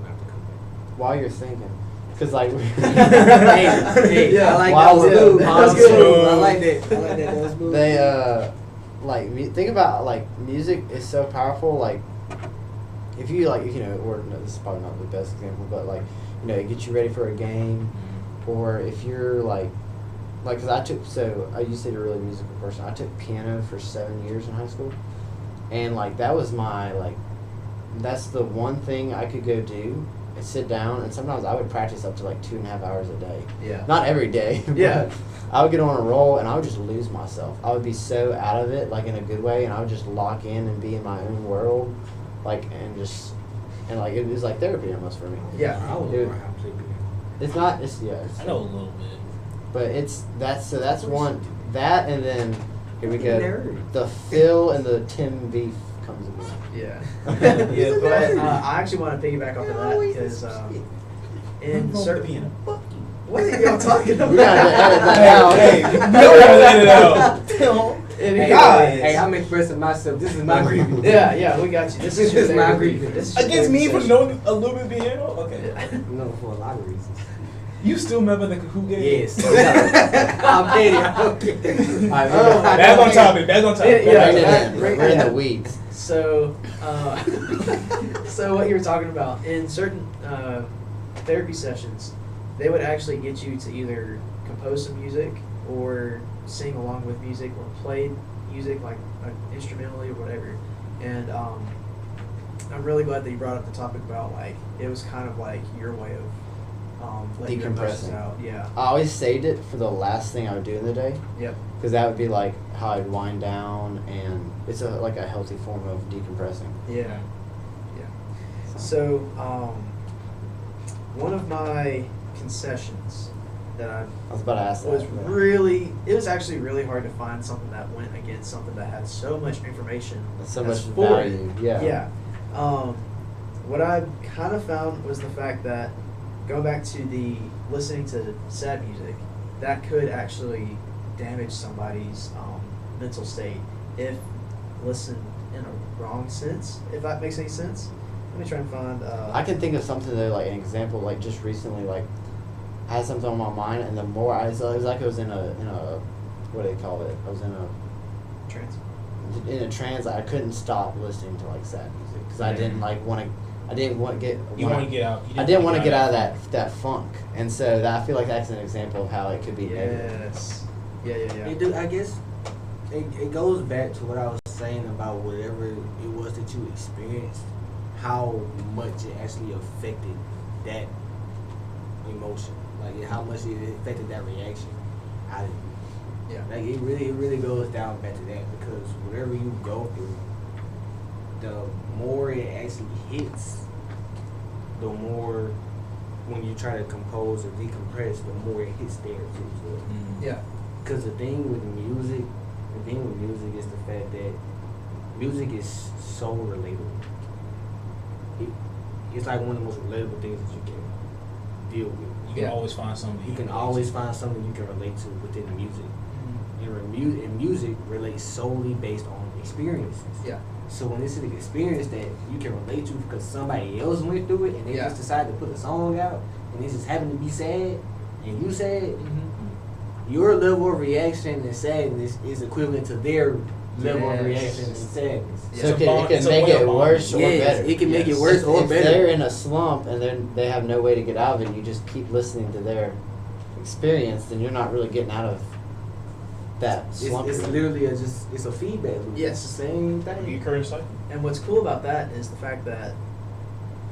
I have to come back. While you're thinking, because like Hey, Yeah, I like wow, that. yeah, Smooth. that That was was good. smooth. I like that. That was smooth. they like think about like music is so powerful. Like if you like or no, this is probably not the best example, but like it gets you ready for a game, or if you're like because I used to be a really musical person. I took piano for 7 years in high school, and like that was my that's the one thing I could go do and sit down, and sometimes I would practice up to like 2.5 hours a day. yeah. Not every day. Yeah. But I would get on a roll and I would just lose myself. I would be so out of it, like in a good way, and I would just lock in and be in my own world, and it was like therapy almost for me. Yeah. I was Dude. learn how to play piano. It's not. It's yeah. I know a little bit. But that's one that, and then here we go. Nerd. The Phil and the Tim beef comes again. Yeah. Yeah, But I actually want to piggyback off of that because in certain. What are y'all talking about? We gotta edit that out. Hey, you gotta let it out. Hey, Guys. hey, I'm expressing myself. This is my grievance. Yeah, we got you. This is your This is my therapy. grievance. This is your Against me therapy for knowing a little bit piano? Okay. session. No, for a lot of reasons. You still remember the Kahoot game? Yes. I'm kidding. I'm kidding. Alright, Oh, Back on topic. Back on topic. Yeah, Right in yeah, it. right, We're in yeah. the weeds. So, so what you were talking about in certain therapy sessions, they would actually get you to either compose some music or sing along with music or play music like instrumentally or whatever. And I'm really glad that you brought up the topic about like it was kind of like your way of letting your emotions Decompressing. out. Yeah. I always saved it for the last thing I would do in the day, Yep. because that would be like how I'd wind down, and it's like a healthy form of decompressing. Yeah. So, one of my concessions that I I was about to ask that. was but it was actually really hard to find something that went against something that had so much information. that's so that's much for it. value. Yeah. Yeah. What I kind of found was the fact that going back to the listening to sad music, that could actually damage somebody's mental state if listened in a wrong sense, if that makes any sense. Let me try and find... I can think of something though, like an example, like just recently, like I had something on my mind, and the more it was like I was in a what do they call it? I was in trans. a trance. I couldn't stop listening to like sad music because I Yeah. didn't like want to I didn't want to get. You want to get out. I didn't want to get out of that funk, and so I feel like that's an example of how it could be negative. Yes. Yeah. It do, I guess it goes back to what I was saying about whatever it was that you experienced, how much it actually affected that emotion, like how much it affected that reaction out of you. Yeah. Like it really goes down back to that, because whatever you go through, the more it actually hits, the more when you try to compose or decompress, the more it hits there too. So. Yeah. Because the thing with music is the fact that music is so relatable. It's like one of the most relatable things that you can deal with. You can always find something. You can always find something you can relate to within music. And music relates solely based on experiences. Yeah. So when it's an experience that you can relate to because somebody else went through it and they just decided to put a song out and it just happened to be sad and you sad, your level of reaction and sadness is equivalent to their level of reaction and sadness. So it can make it worse or better. It can make it worse or If better. they're in a slump and then they have no way to get out of it, you just keep listening to their experience, then you're not really getting out of that slump. It's literally it's a feedback loop. Yes. It's the same thing. You encourage cycle. And what's cool about that is the fact that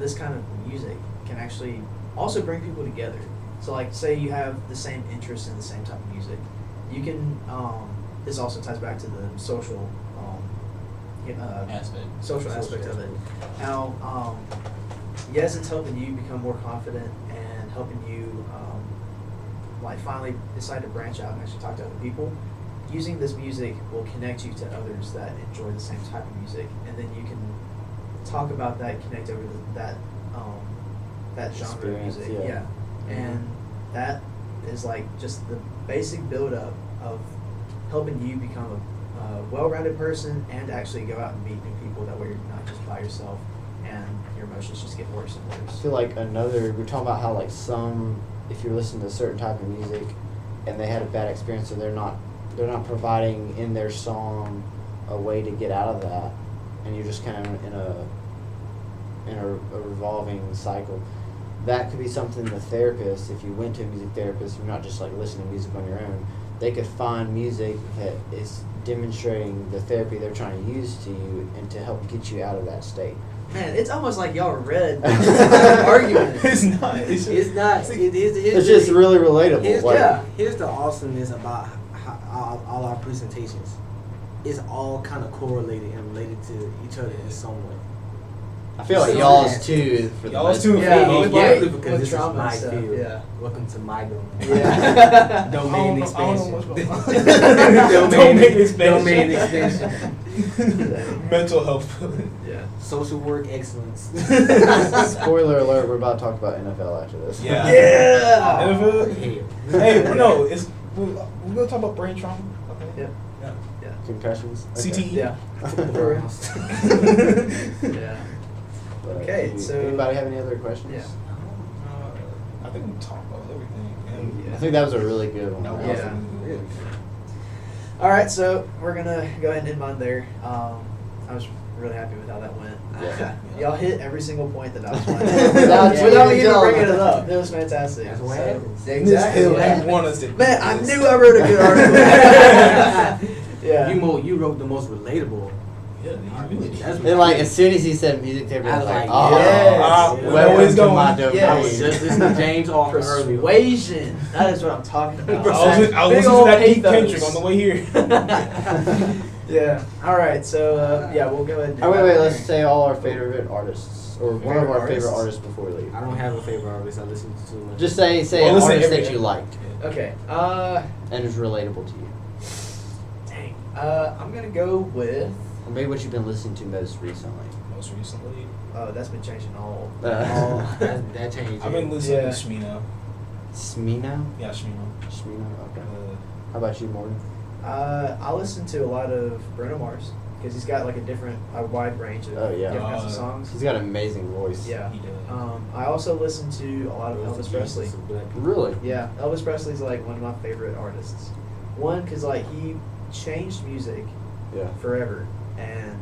this kind of music can actually also bring people together. So like say you have the same interest in the same type of music, you can this also ties back to the social aspect of it. Now yes, it's helping you become more confident and helping you like finally decide to branch out and actually talk to other people. Using this music will connect you to others that enjoy the same type of music, and then you can talk about that, connect over that genre of Experience, music. yeah. And that is like just the basic build-up of helping you become a well-rounded person and actually go out and meet new people. That way you're not just by yourself and your emotions just get worse and I worse. feel like we're talking about how like if you're listening to a certain type of music and they had a bad experience, so they're not providing in their song a way to get out of that, and you're just kind of in a revolving cycle. That could be something the therapist, if you went to a music therapist, you're not just like listening to music on your own, they could find music that is demonstrating the therapy they're trying to use to you and to help get you out of that state. Man, it's almost like y'all read argument. It's not. It's not. It's just really relatable. Here's the awesomeness about all our presentations. It's all kind of correlated and related to each other in some way. I feel like So y'all's too. For the Y'all's most too. part. Yeah, with Exactly, with because this is trauma and my stuff, field. yeah. Welcome to my domain. Yeah. Domain I don't know expansion. much about Domain expansion. Domain expansion. Mental health. Yeah. Social work excellence. Spoiler alert: we're about to talk about NFL after this. Yeah. Yeah. NFL. Hey, no, we're gonna talk about brain trauma. Okay. Yeah. Yeah. Concussions. CTE. Yeah. Yeah. But Okay, so- anybody have any other questions? Yeah. I think we talked about everything. I think that was a really good one. No, Yeah. All right, so we're gonna go ahead and end mine there. I was really happy with how that went. Yeah. Y'all hit every single point that I was wanting. Without Without you me even telling bringing us. it up. It was fantastic. That's what So- happens. Exactly. Hill what had happened. wanted us to. Man, I knew I wrote a good article. Yeah. You wrote the most relatable. Yeah, you really did. That's Then, like, as soon as he said music therapy, I was like, I was oh, like, yes. Yeah. Where welcome was to going? my domain. Yes. I was just listening to James Arthur earlier. Persuasion. That is what I'm talking about. I was Big listening to old that Keith pathos. Kendrick on the way here. Yeah. All right. So yeah, we'll go ahead. And Oh, wait, let's say all our favorite artists, or one of Favorite our favorite artists? artists before we leave. I don't have a favorite artist. I listen to too much. Just say Well, an listen to artist that every- you liked Okay. and is relatable to you. Dang. I'm gonna go with. Or maybe what you've been listening to most recently. Most recently, That's been changing all. that changed. I've been listening Yeah. to Shmino. Smino? Yeah, Shmino. Smino, okay. How about you, Morgan? I listen to a lot of Bruno Mars because he's got like a wide range of Oh, yeah. different kinds of songs. He's got an amazing voice. Yeah. He does. I also listen to a lot of Elvis Presley. Really? Yeah, Elvis Presley's like one of my favorite artists. One, because like he changed music Yeah. forever, and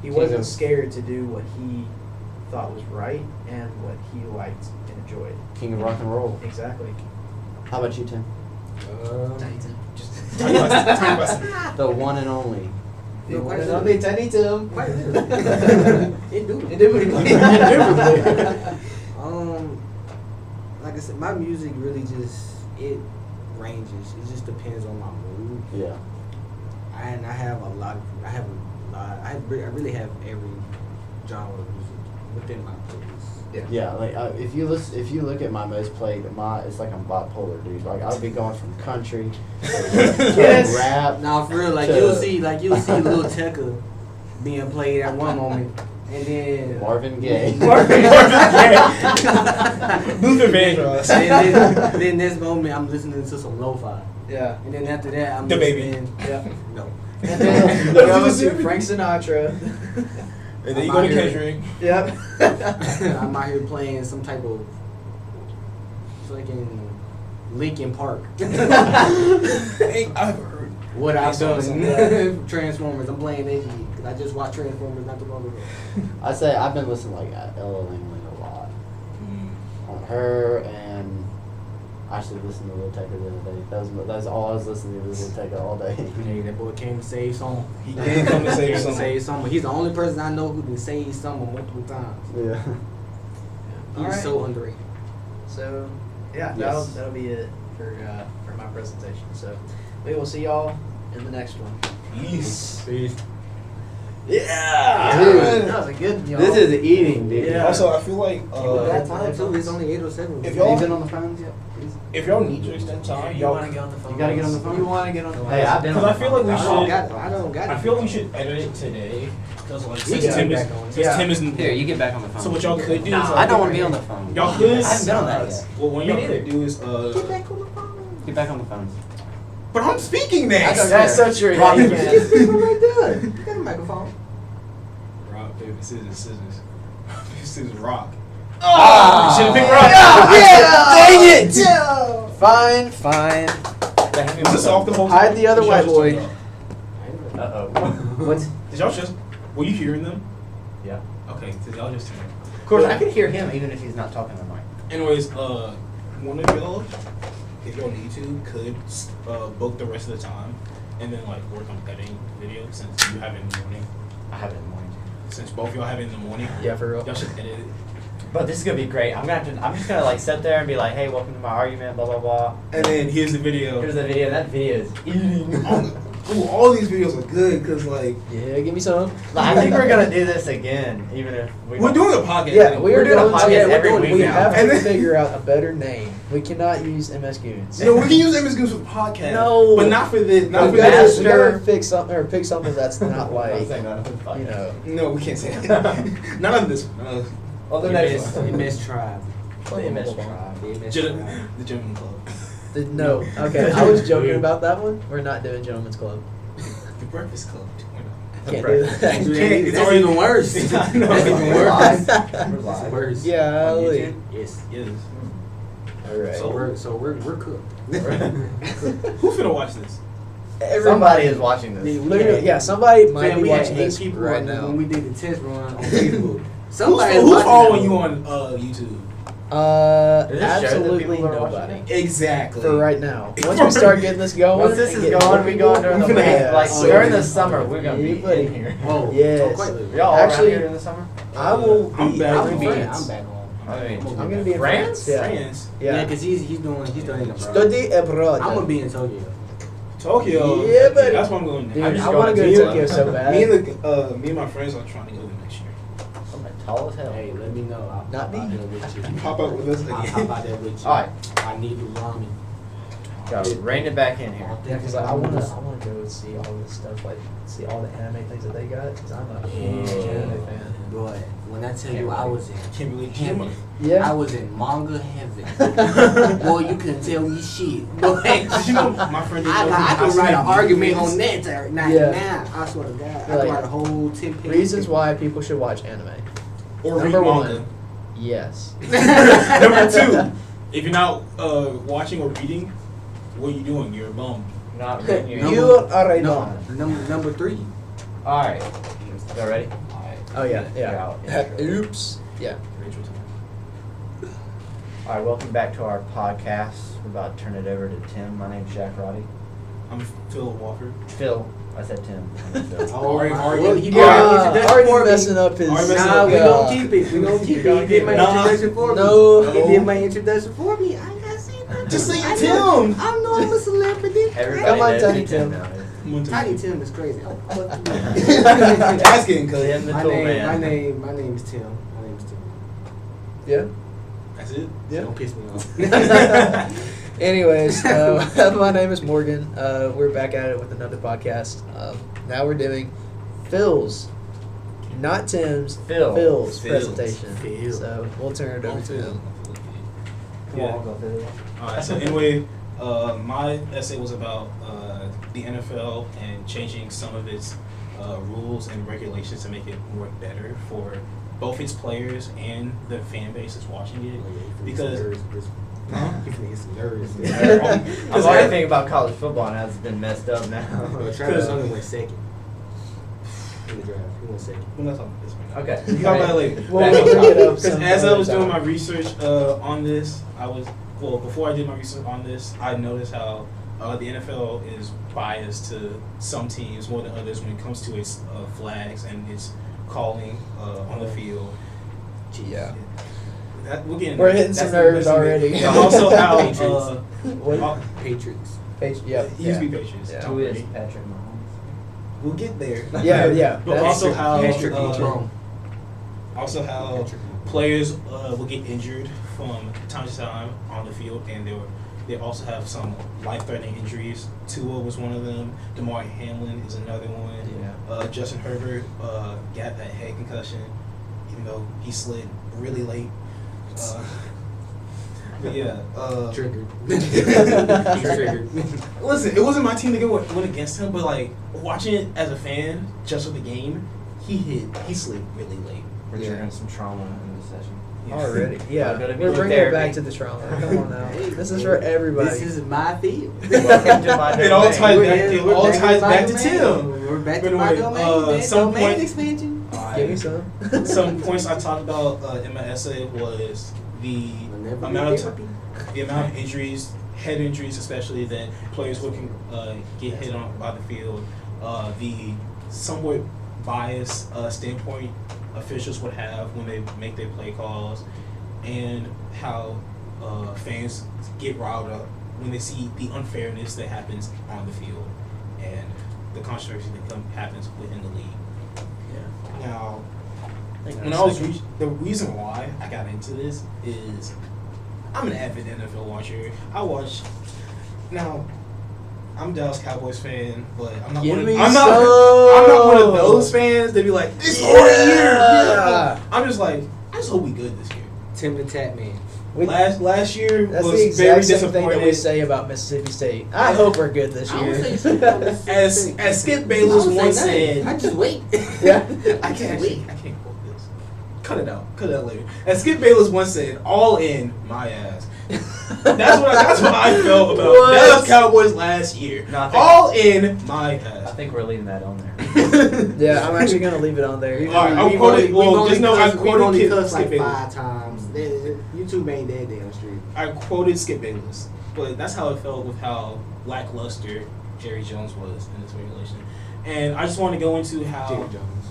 he King wasn't of- scared to do what he thought was right and what he liked and enjoyed. King of rock and roll. Exactly. How about you, Tim? Just Tiny Buster. The one and only. the one and only Tiny Tim. Indubitably. Indubitably. Like I said, my music really it ranges. It just depends on my mood. Yeah. And I really have every genre of music within my playlist. Yeah, like if you look at my most played, it's like I'm bipolar, dude. Like I'll be going from country to Yes. rap. Now for real, you'll see Lil Tecca being played at one moment, and then Marvin Gaye. Luther Vandross. then this moment I'm listening to some lo-fi, Yeah. and then after that I'm The Baby. listening. Yeah. No. And then you go to Frank Sinatra. And then you go to Kendrick. Yep. I'm out here playing some type of fucking Linkin Park. Hey, I've heard. What I've songs done. on that. Transformers. I'm playing that because I just watched Transformers not too long ago. I say I've been listening to like Ella Langley a lot. On her, and I actually listened to Lil Tecca the other day. That's all I was listening to was Lil Tecca all day. Hey, that boy came to save some. He did come to save some. Save some. He's the only person I know who can save someone multiple times. Yeah. He's Alright. so underrated. So, yeah, Yes. that'll be it for my presentation. So, we will see y'all in the next one. Yes. Yeah, Dude. that was a good. Y'all. This is eating, dude. Yeah. Also, I feel like That time too. It's only 8:07. If Have y'all- you been on the phones yet? if y'all need to extend time, you y'all. want to get on the phone? You gotta get on the phone? You want to get on the phone? Hey, I've been Because on I the feel phone. like we I don't should. got. I don't got. I feel like we should edit it today. Because like We since can Tim get is back on it. since Yeah. Tim is Here, you get back on the phone. so what y'all could do Nah, is I don't want to be on the phone. Y'all could. I haven't been on that yet. Well, what Me y'all neither. could do is Get back on the phone. Get back on the phone. But I'm speaking next. don't That's care. so true. Rock Yeah, it. you can. These people right there. You got a microphone. Rock, paper, scissors. Paper, scissors, rock. Ah! You should have picked rock. Dang it! Fine, fine. Was this off the whole? Hide the other white boy. Uh-oh. What's? Did y'all just? Were you hearing them? Yeah. Okay, did y'all just hear them? Of course, I could hear him even if he's not talking to the mic. Anyways, one of y'all, if y'all need to, could book the rest of the time, and then like work on editing the video since you have it in the morning. I have it in the morning. Since both y'all have it in the morning, Yeah, for real. y'all should edit it. But this is gonna be great. I'm just gonna like sit there and be like, hey, welcome to my argument, blah blah blah. And then here's the video. Here's the video. That video is eating. Ooh, all these videos are good because like Yeah, give me some. I think we're gonna do this again, even if we're doing a podcast. Yeah, we We're are doing a going to. podcast Yeah, we're every doing. week We now. have And to then- figure out a better name. We cannot use MS Goons. No, we can use MS Goons for the podcast. No. but not for this. Not we for gotta, this. we gotta fix something or pick something that's not I'm like saying that. you know. No, we can't say that. Not on this one. Well, then that is The MS Tribe. the MS Tribe. The MS The Tribe. Gentleman Club. No, okay. I was joking about that one. We're not doing Gentlemen's Club. The Breakfast Club. Can't do that. Can't do that. It's That's already- even worse. No, That's it's even We're worse. live. That's We're live. worse. Yeah, On Ali. YouTube? Yes. Yes. All right. So we're cooked. Who finna watch this? Somebody is watching this. Literally, yeah. Somebody might Man, be we had watching 8 this people right on the- now. when we did the test run on Facebook. Somebody Who's watching following that you one. on YouTube? Does this show that Absolutely people are watching nobody. Exactly. For right now. Once we start getting this going, Once this and is get going, more we people, go during the we're gonna winter. have- Like oh, during yeah. the summer, we're gonna be Buddy. in here. Whoa. Yes. Quite literally. Y'all all Actually, around here in the summer? I will I'm be. back. I'm I'm in France. back on. I mean, I'm gonna be in France? France. Yeah. France. Yeah, Yeah. because he's studying abroad. Study abroad. I'm gonna be in Tokyo. Tokyo. Yeah, buddy. That's what I'm going Dude, next. just I going want to go to to Tokyo. Tokyo so bad. Me and my friends are trying to go next year. I'm like tall as hell. Hey, let me know. I'll Not pop out me. there with you. Pop up with us I'll again. pop out there with you. Alright. I need the ramen. Gotta rein it back in here. Yeah, because like, I want to go and see all this stuff, like see all the anime things that they got. Because I'm a huge anime fan. Boy, when I tell you I was in Can't believe heaven, I Yeah. was in manga heaven. Boy, you couldn't tell me shit. Boy, Did you know my friend? I could write an argument on that now. Yeah. Now, I swear to God, I could Like, write a whole 10 page. Reasons why people should watch anime. Or read Number manga. one. Yes. Number two, if you're not watching or reading, what are you doing? You're a bum. Not reading your. You are a No, dumb. number 3. Alright. Y'all ready? Alright. Oh yeah, You're yeah. out. Intro. Oops. Yeah. Rachel time. All right, welcome back to our podcast. We're about to turn it over to Tim. My name's Jack Roddy. I'm Phil Walker. Phil, I said Tim. I meant Phil. Already, already already messing up his. Already messing Nah, up. we gonna keep it. We gonna keep it. He did my Nah. introduction for me. No. He did my introduction for me. I ain't gotta say nothing. Just say I Tim. know- I know I'm a celebrity. Everybody Come on, knows Tiny who Tim. now is. Tiny Tim is crazy. That's getting cut. Tim the My Tool name, Man. my name is Tim. My name is Tim. Yeah. That's it. Yeah. Don't piss me off. Anyways, my name is Morgan. We're back at it with another podcast. Now we're doing Phil's, not Tim's, Phil's Phil's. presentation. Phil. So we'll turn it over to him. Come on, go Phil. Alright, so anyway, my essay was about the NFL and changing some of its rules and regulations to make it work better for both its players and the fan base that's watching it. Because Huh? You can get some nerves. I'm already thinking about college football and how it's been messed up now. Travis Hunter went second in the draft. He went second. we're not talking about this right now. Okay. You talk about it later. We'll Back bring to it up Because some as I other was doing time. my research on this, before I did my research on this, I noticed how the NFL is biased to some teams more than others when it comes to its flags and its calling on the field. Yeah. We're hitting some nerves already. And also how Patriots. What? Patriots. Yeah. he used to be Patriots. Yeah. Who is Patrick Mahomes? We'll get there. Yeah. But also how Patrick Mahomes. also how players will get injured from time to time on the field, and they also have some life-threatening injuries. Tua was one of them. DeMar Hamlin is another one. Yeah. Justin Herbert got that head concussion, even though he slid really late. But yeah. Triggered. Triggered. Listen, it wasn't my team to win against him, but like watching it as a fan, just for the game, he slid really late. We're Yeah. triggering some trauma in this session. Already. Yeah. Gotta be We're good bringing it therapy. back to the trauma. Come on now. This is for everybody. This is my field. Welcome to my It all domain. ties back. We're It all back ties in my back to domain. Tim. We're back to But my anyway, domain. man. some Domain point- expansion. Give me some. Some points I talked about in my essay was the Whenever amount of therapy. the amount of injuries, head injuries especially, that players will get hit on by the field. The somewhat biased standpoint officials would have when they make their play calls, and how fans get riled up when they see the unfairness that happens on the field and the controversy that happens within the league. Yeah. Now, Hang on when a I was second. the reason why I got into this is I'm an avid NFL watcher. I watch now. I'm a Dallas Cowboys fan, but I'm not Give one of me I'm not one of those fans that be like this whole year. Yeah. I'm just like I just hope we good this year. Tim the Tap Man. We- Last year That's was the very exact same thing that we disappointing. say about Mississippi State. I hope we're good this I would say year. something about Mississippi State. As Skip I Bayless would say once nothing. I said, just wait. Yeah. I can't quote this. Cut it out. Cut it out later. As Skip Bayless once said, "All in my ass." That's what I felt about What? Dallas Cowboys last year. No, I think- All in my I ass. think we're leaving that on there. Yeah, I'm actually gonna leave it on there. All right, I'm quoting. Well, just know I we've quoted only Skip cussed like Bayless. 5 times. YouTube ain't that damn street. I quoted Skip Bayless, but that's how it felt with how lackluster Jerry Jones was in this regulation. And I just want to go into how. Jerry Jones.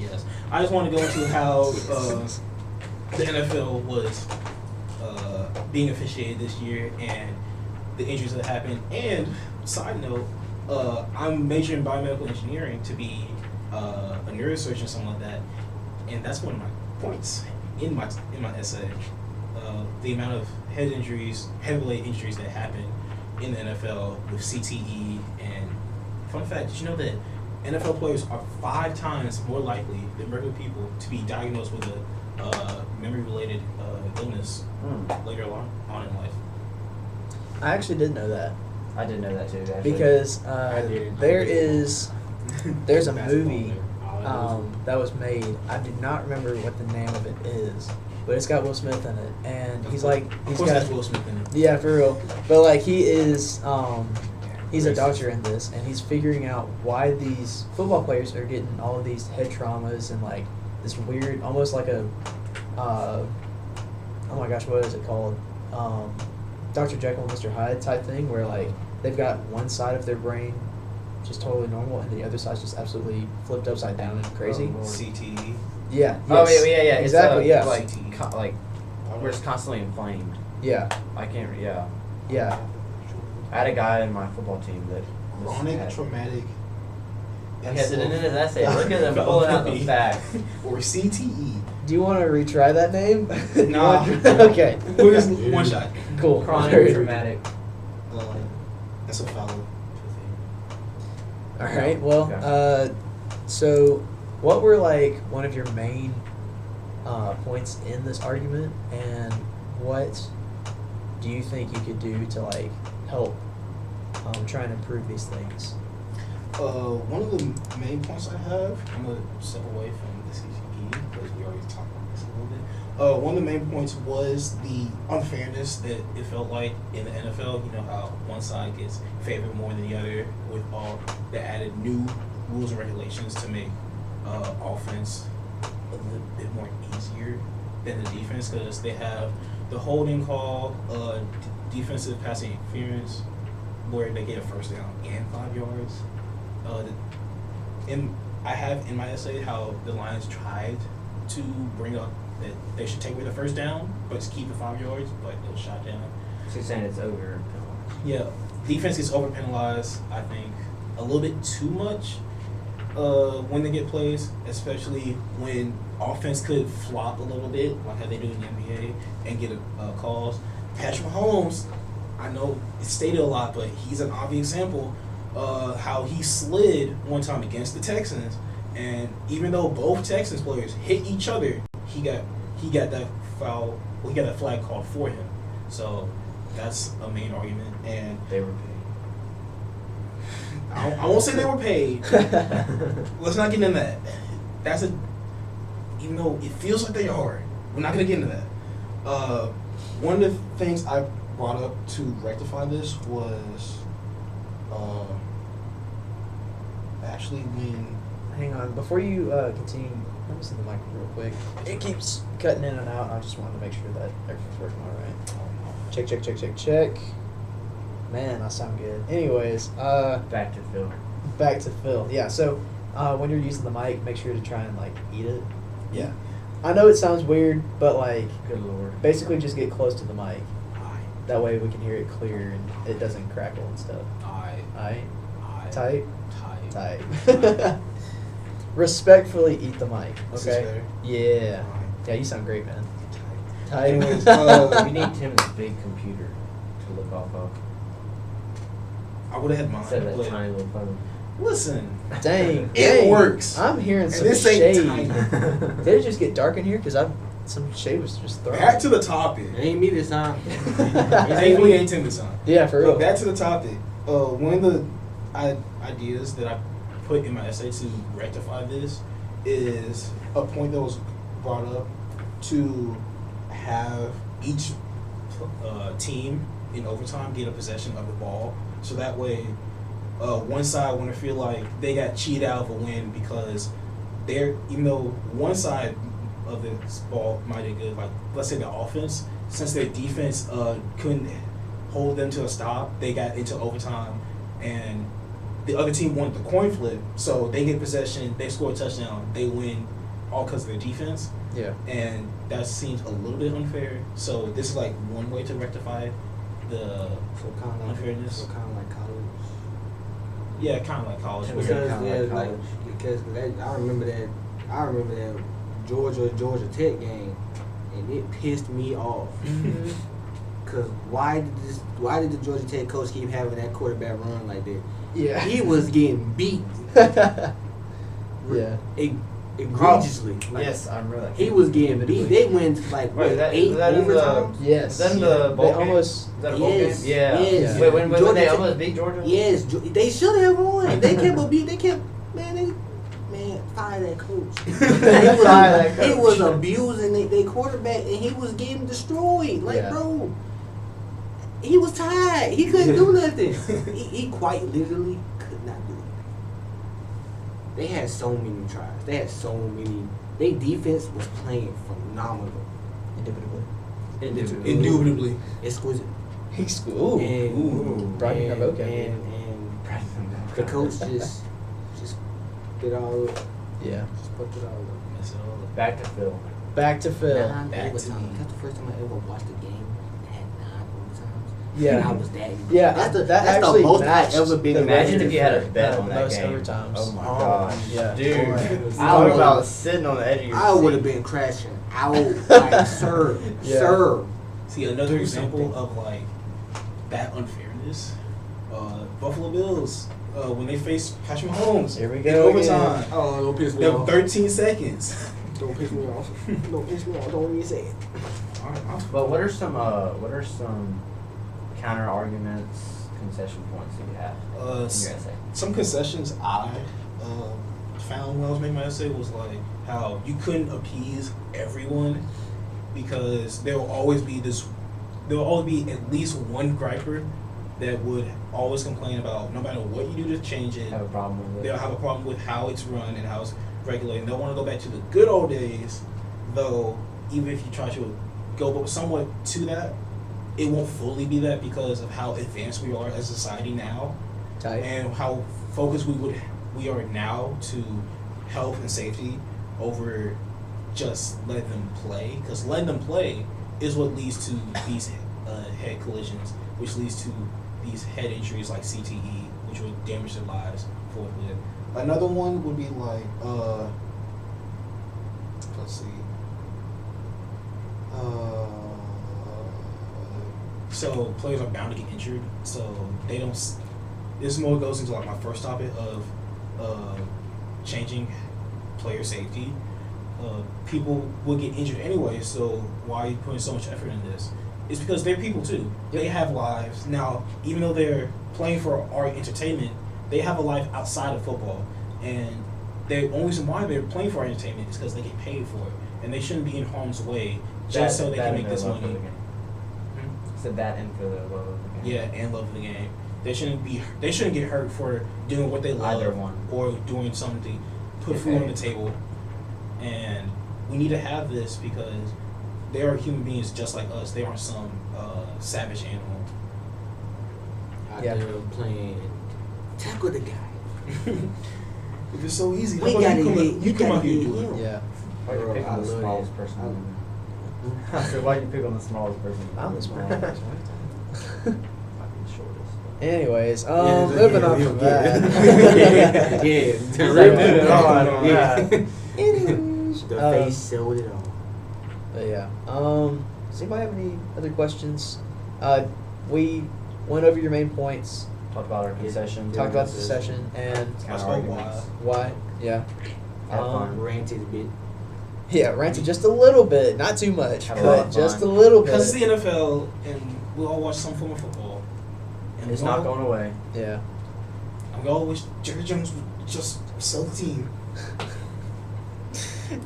Yes, I just want to go into how the NFL was being officiated this year and the injuries that happened. And side note, I'm majoring in biomedical engineering to be a neurosurgeon or something like that, and that's one of my points in my essay. The amount of head injuries, head-related injuries that happen in the NFL with CTE. And fun fact, did you know that NFL players are 5 times more likely than regular people to be diagnosed with a memory-related illness later on in life? I actually did know that I didn't know that too, actually. because I did. there's a Basketball movie player. that was made. I do not remember what the name of it is, but it's got Will Smith in it, and he's Of got course, that's Will Smith in it. yeah, for real. But like he is he's a doctor in this, and he's figuring out why these football players are getting all of these head traumas and like this weird, almost like a oh my gosh, what is it called? Dr. Jekyll and Mr. Hyde type thing, where like they've got one side of their brain just totally normal, and the other side's just absolutely flipped upside down and crazy. CTE. Yeah. Oh yes. yeah. Exactly. It's, yeah. like we're just constantly inflamed. Yeah. I can't. Yeah. Yeah. I had a guy in my football team that was Chronic had- traumatic. He has it in his essay. Look at him pulling out the facts. Or CTE. Do you want to retry that name? Do you Nah. wanna- okay. We're just one shot. Cool. Chronic traumatic. That's a foul. All right. Well, Okay. so what were like one of your main points in this argument, and what do you think you could do to like help try and improve these things? One of the main points I have, I'm gonna step away from the CTE because we already talked about this a little bit. One of the main points was the unfairness that it felt like in the NFL. You know how one side gets favored more than the other with all the added new rules and regulations to make offense a little bit more easier than the defense, because they have the holding call, defensive passing interference, where they get a first down and 5 yards. I have in my essay how the Lions tried to bring up that they should take away the first down, but just keep the 5 yards, but it was shot down. So you're saying it's over. Yeah, defense gets over penalized, I think, a little bit too much when they get plays, especially when offense could flop a little bit, like how they do in the NBA, and get calls. Patrick Mahomes, I know it's stated a lot, but he's an obvious example. How he slid one time against the Texans, and even though both Texans players hit each other, he got that foul. Well, he got that flag called for him. So that's a main argument, and They were I won't say they were paid. Let's not get into that. That's a, even though it feels like they are, we're not gonna get into that. One of the things I brought up to rectify this was actually when. Hang on, before you continue, let me see the mic real quick. It keeps cutting in and out. I just wanted to make sure that everything's working all right. Check. Man, I sound good. Anyways, back to Phil. back to Phil. Yeah, so when you're using the mic, make sure to try and like eat it. Yeah. I know it sounds weird, but like Good lord. basically just get close to the mic. I That way we can hear it clear and it doesn't crackle and stuff. Alright? Tight? Tight. Respectfully eat the mic, This is okay? better? Yeah. Yeah, you sound great, man. Tight. Anyways, We need Tim's big computer to look off of I would have had mine. instead of that but tiny little phone. listen, Dang. it works. I'm hearing And some this ain't shade. tiny. Did it just get dark in here? Because some shade was just thrown. Back to the topic. It ain't me this time. Thankfully, ain't Tim this time. Yeah, for real. But back to the topic. One of the ideas that I put in my essay to rectify this is a point that was brought up to have each team in overtime get a possession of the ball, so that way one side wouldn't feel like they got cheated out of a win because they're, even though one side of this ball might have good, like let's say the offense, since their defense couldn't hold them to a stop, they got into overtime, and the other team wanted the coin flip, so they get possession, they score a touchdown, they win, all because of their defense, Yeah. and that seems a little bit unfair. So this is like one way to rectify the So kind of unfairness. So kind of like college. Yeah, kind of like college. Tim, where- Because kinda yeah, like like college. because I remember that Georgia Tech game, and it pissed me off. Mhm. Cause why did the Georgia Tech coach keep having that quarterback run like that? Yeah. He was getting beat Yeah. egregiously. Like, Yes, I remember that. he was getting beat. They went like Wait, what, that- 8 is that in the- overtimes. Yes. Is that in the bowl They game? almost. Is that a bowl Yes, game? Yeah. yes. Wait, when Georgia they Tech- almost beat Georgia? Yes, they should have won. They kept abusing. They kept man, fire that coach. Fire that coach. He was abusing their quarterback, and he was getting destroyed. Like, Yeah. bro, he was tired. He couldn't do nothing. He quite literally could not do it. They had so many tries. They had so many. Their defense was playing phenomenal. Indubitably. Indubitably. Exquisite. Ooh. And, Ooh. Broaden your vocabulary. and the coach just did all Yeah. just put it all up. Mess it all up. Back to Phil. Back to Phil. 9 Back to overtime. me. That's the first time I ever watched a game that had 9 overtimes. Yeah. And I was that. Yeah, that's the, that that's actually the most matched I've ever been. the Imagine record if you had a for, bet on that most game. overtimes. Oh my Oh, gosh. yeah. Dude. Boy. Talk I about would- sitting on the edge of your I would have seat. been crashing. I would like, sir, Yeah. sir. See, another Do example something. of like that unfairness. Buffalo Bills when they faced Patrick Mahomes Here we in go overtime. again. Oh, don't piss me Them off. 13 seconds. Don't piss me off. Don't piss me off. Don't even say it. But what are some counter arguments, concession points that you have in your essay? Some concessions I found when I was making my essay was like how you couldn't appease everyone because there will always be at least one griper that would always complain about no matter what you do to change it, Have a problem with it? they'll have a problem with how it's run and how it's regulated. They'll want to go back to the good old days, though. Even if you try to go somewhat to that, it won't fully be that because of how advanced we are as a society now, Tight. and how focused we are now to health and safety over just letting them play. Because letting them play is what leads to these head collisions, which leads to these head injuries like CTE, which would damage their lives forthwith. Another one would be like, let's see. So players are bound to get injured, so they don't. This more goes into like my first topic of changing player safety. People will get injured anyway, so why are you putting so much effort in this? It's because they're people too. They have lives. Now, even though they're playing for our entertainment, they have a life outside of football. And the only reason why they're playing for our entertainment is because they get paid for it. And they shouldn't be in harm's way just so they can make this money. So that and for the love of the game. Yeah, and love the game. They shouldn't get hurt for doing what they love Either one. or doing something to put Get food on paid. the table. And we need to have this because they are human beings just like us. They aren't some savage animal. Out Yeah. there playing. Tackle the guy. If it's so easy, We how about gotta you get- come you out here gotta and do get it? him. Yeah. Why you Bro, pick I on the love smallest that. person? I said, why you pick on the smallest person? I'm the smallest. Fucking shortest. Anyways, Yeah, moving on yeah, from yeah. that. Yeah. Moving on. Yeah. Anyways, The face showed it all. But yeah. Does anybody have any other questions? We went over your main points, Talked about our concession. talked about the session and I Counter spoke arguments. why. Yeah. Had fun. Ranted a bit. Yeah, ranted just a little bit, not too much, Had a lot but of just a fun. little bit. Because it's the NFL, and we all watch some form of football. And It's we not all- going away. Yeah. And we all wish Jerry Jones would just sell the team,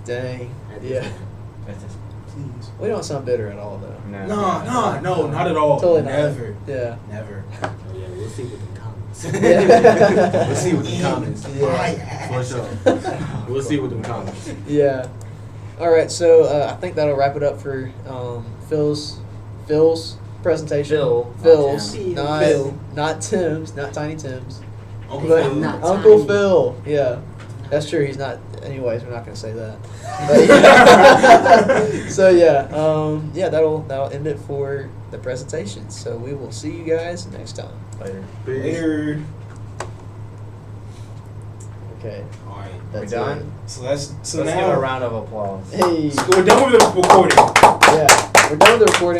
Dang. At this Yeah. point. That's just, please. We don't sound bitter at all, though. no. No, not at all. Totally not. Never. Yeah. Never. Oh, yeah, we'll see what the comments. Yeah. We'll see what the comments. Yeah. For sure. We'll see what the comments. Yeah. All right, so I think that'll wrap it up for Phil's presentation. Phil, not Phil's, Tim. not Phil. not Tim's, not Tiny Tim's, Uncle but Phil. Not Uncle Tiny. Phil. Yeah, that's true. He's not. Anyways, we're not gonna say that. But, yeah. So yeah, that'll end it for the presentation. So we will see you guys next time. Later. Later. Okay. All right. Are we That's done? it. So that's Let's give a round of applause. Hey. So we're done with the recording. Yeah, we're done with the recording.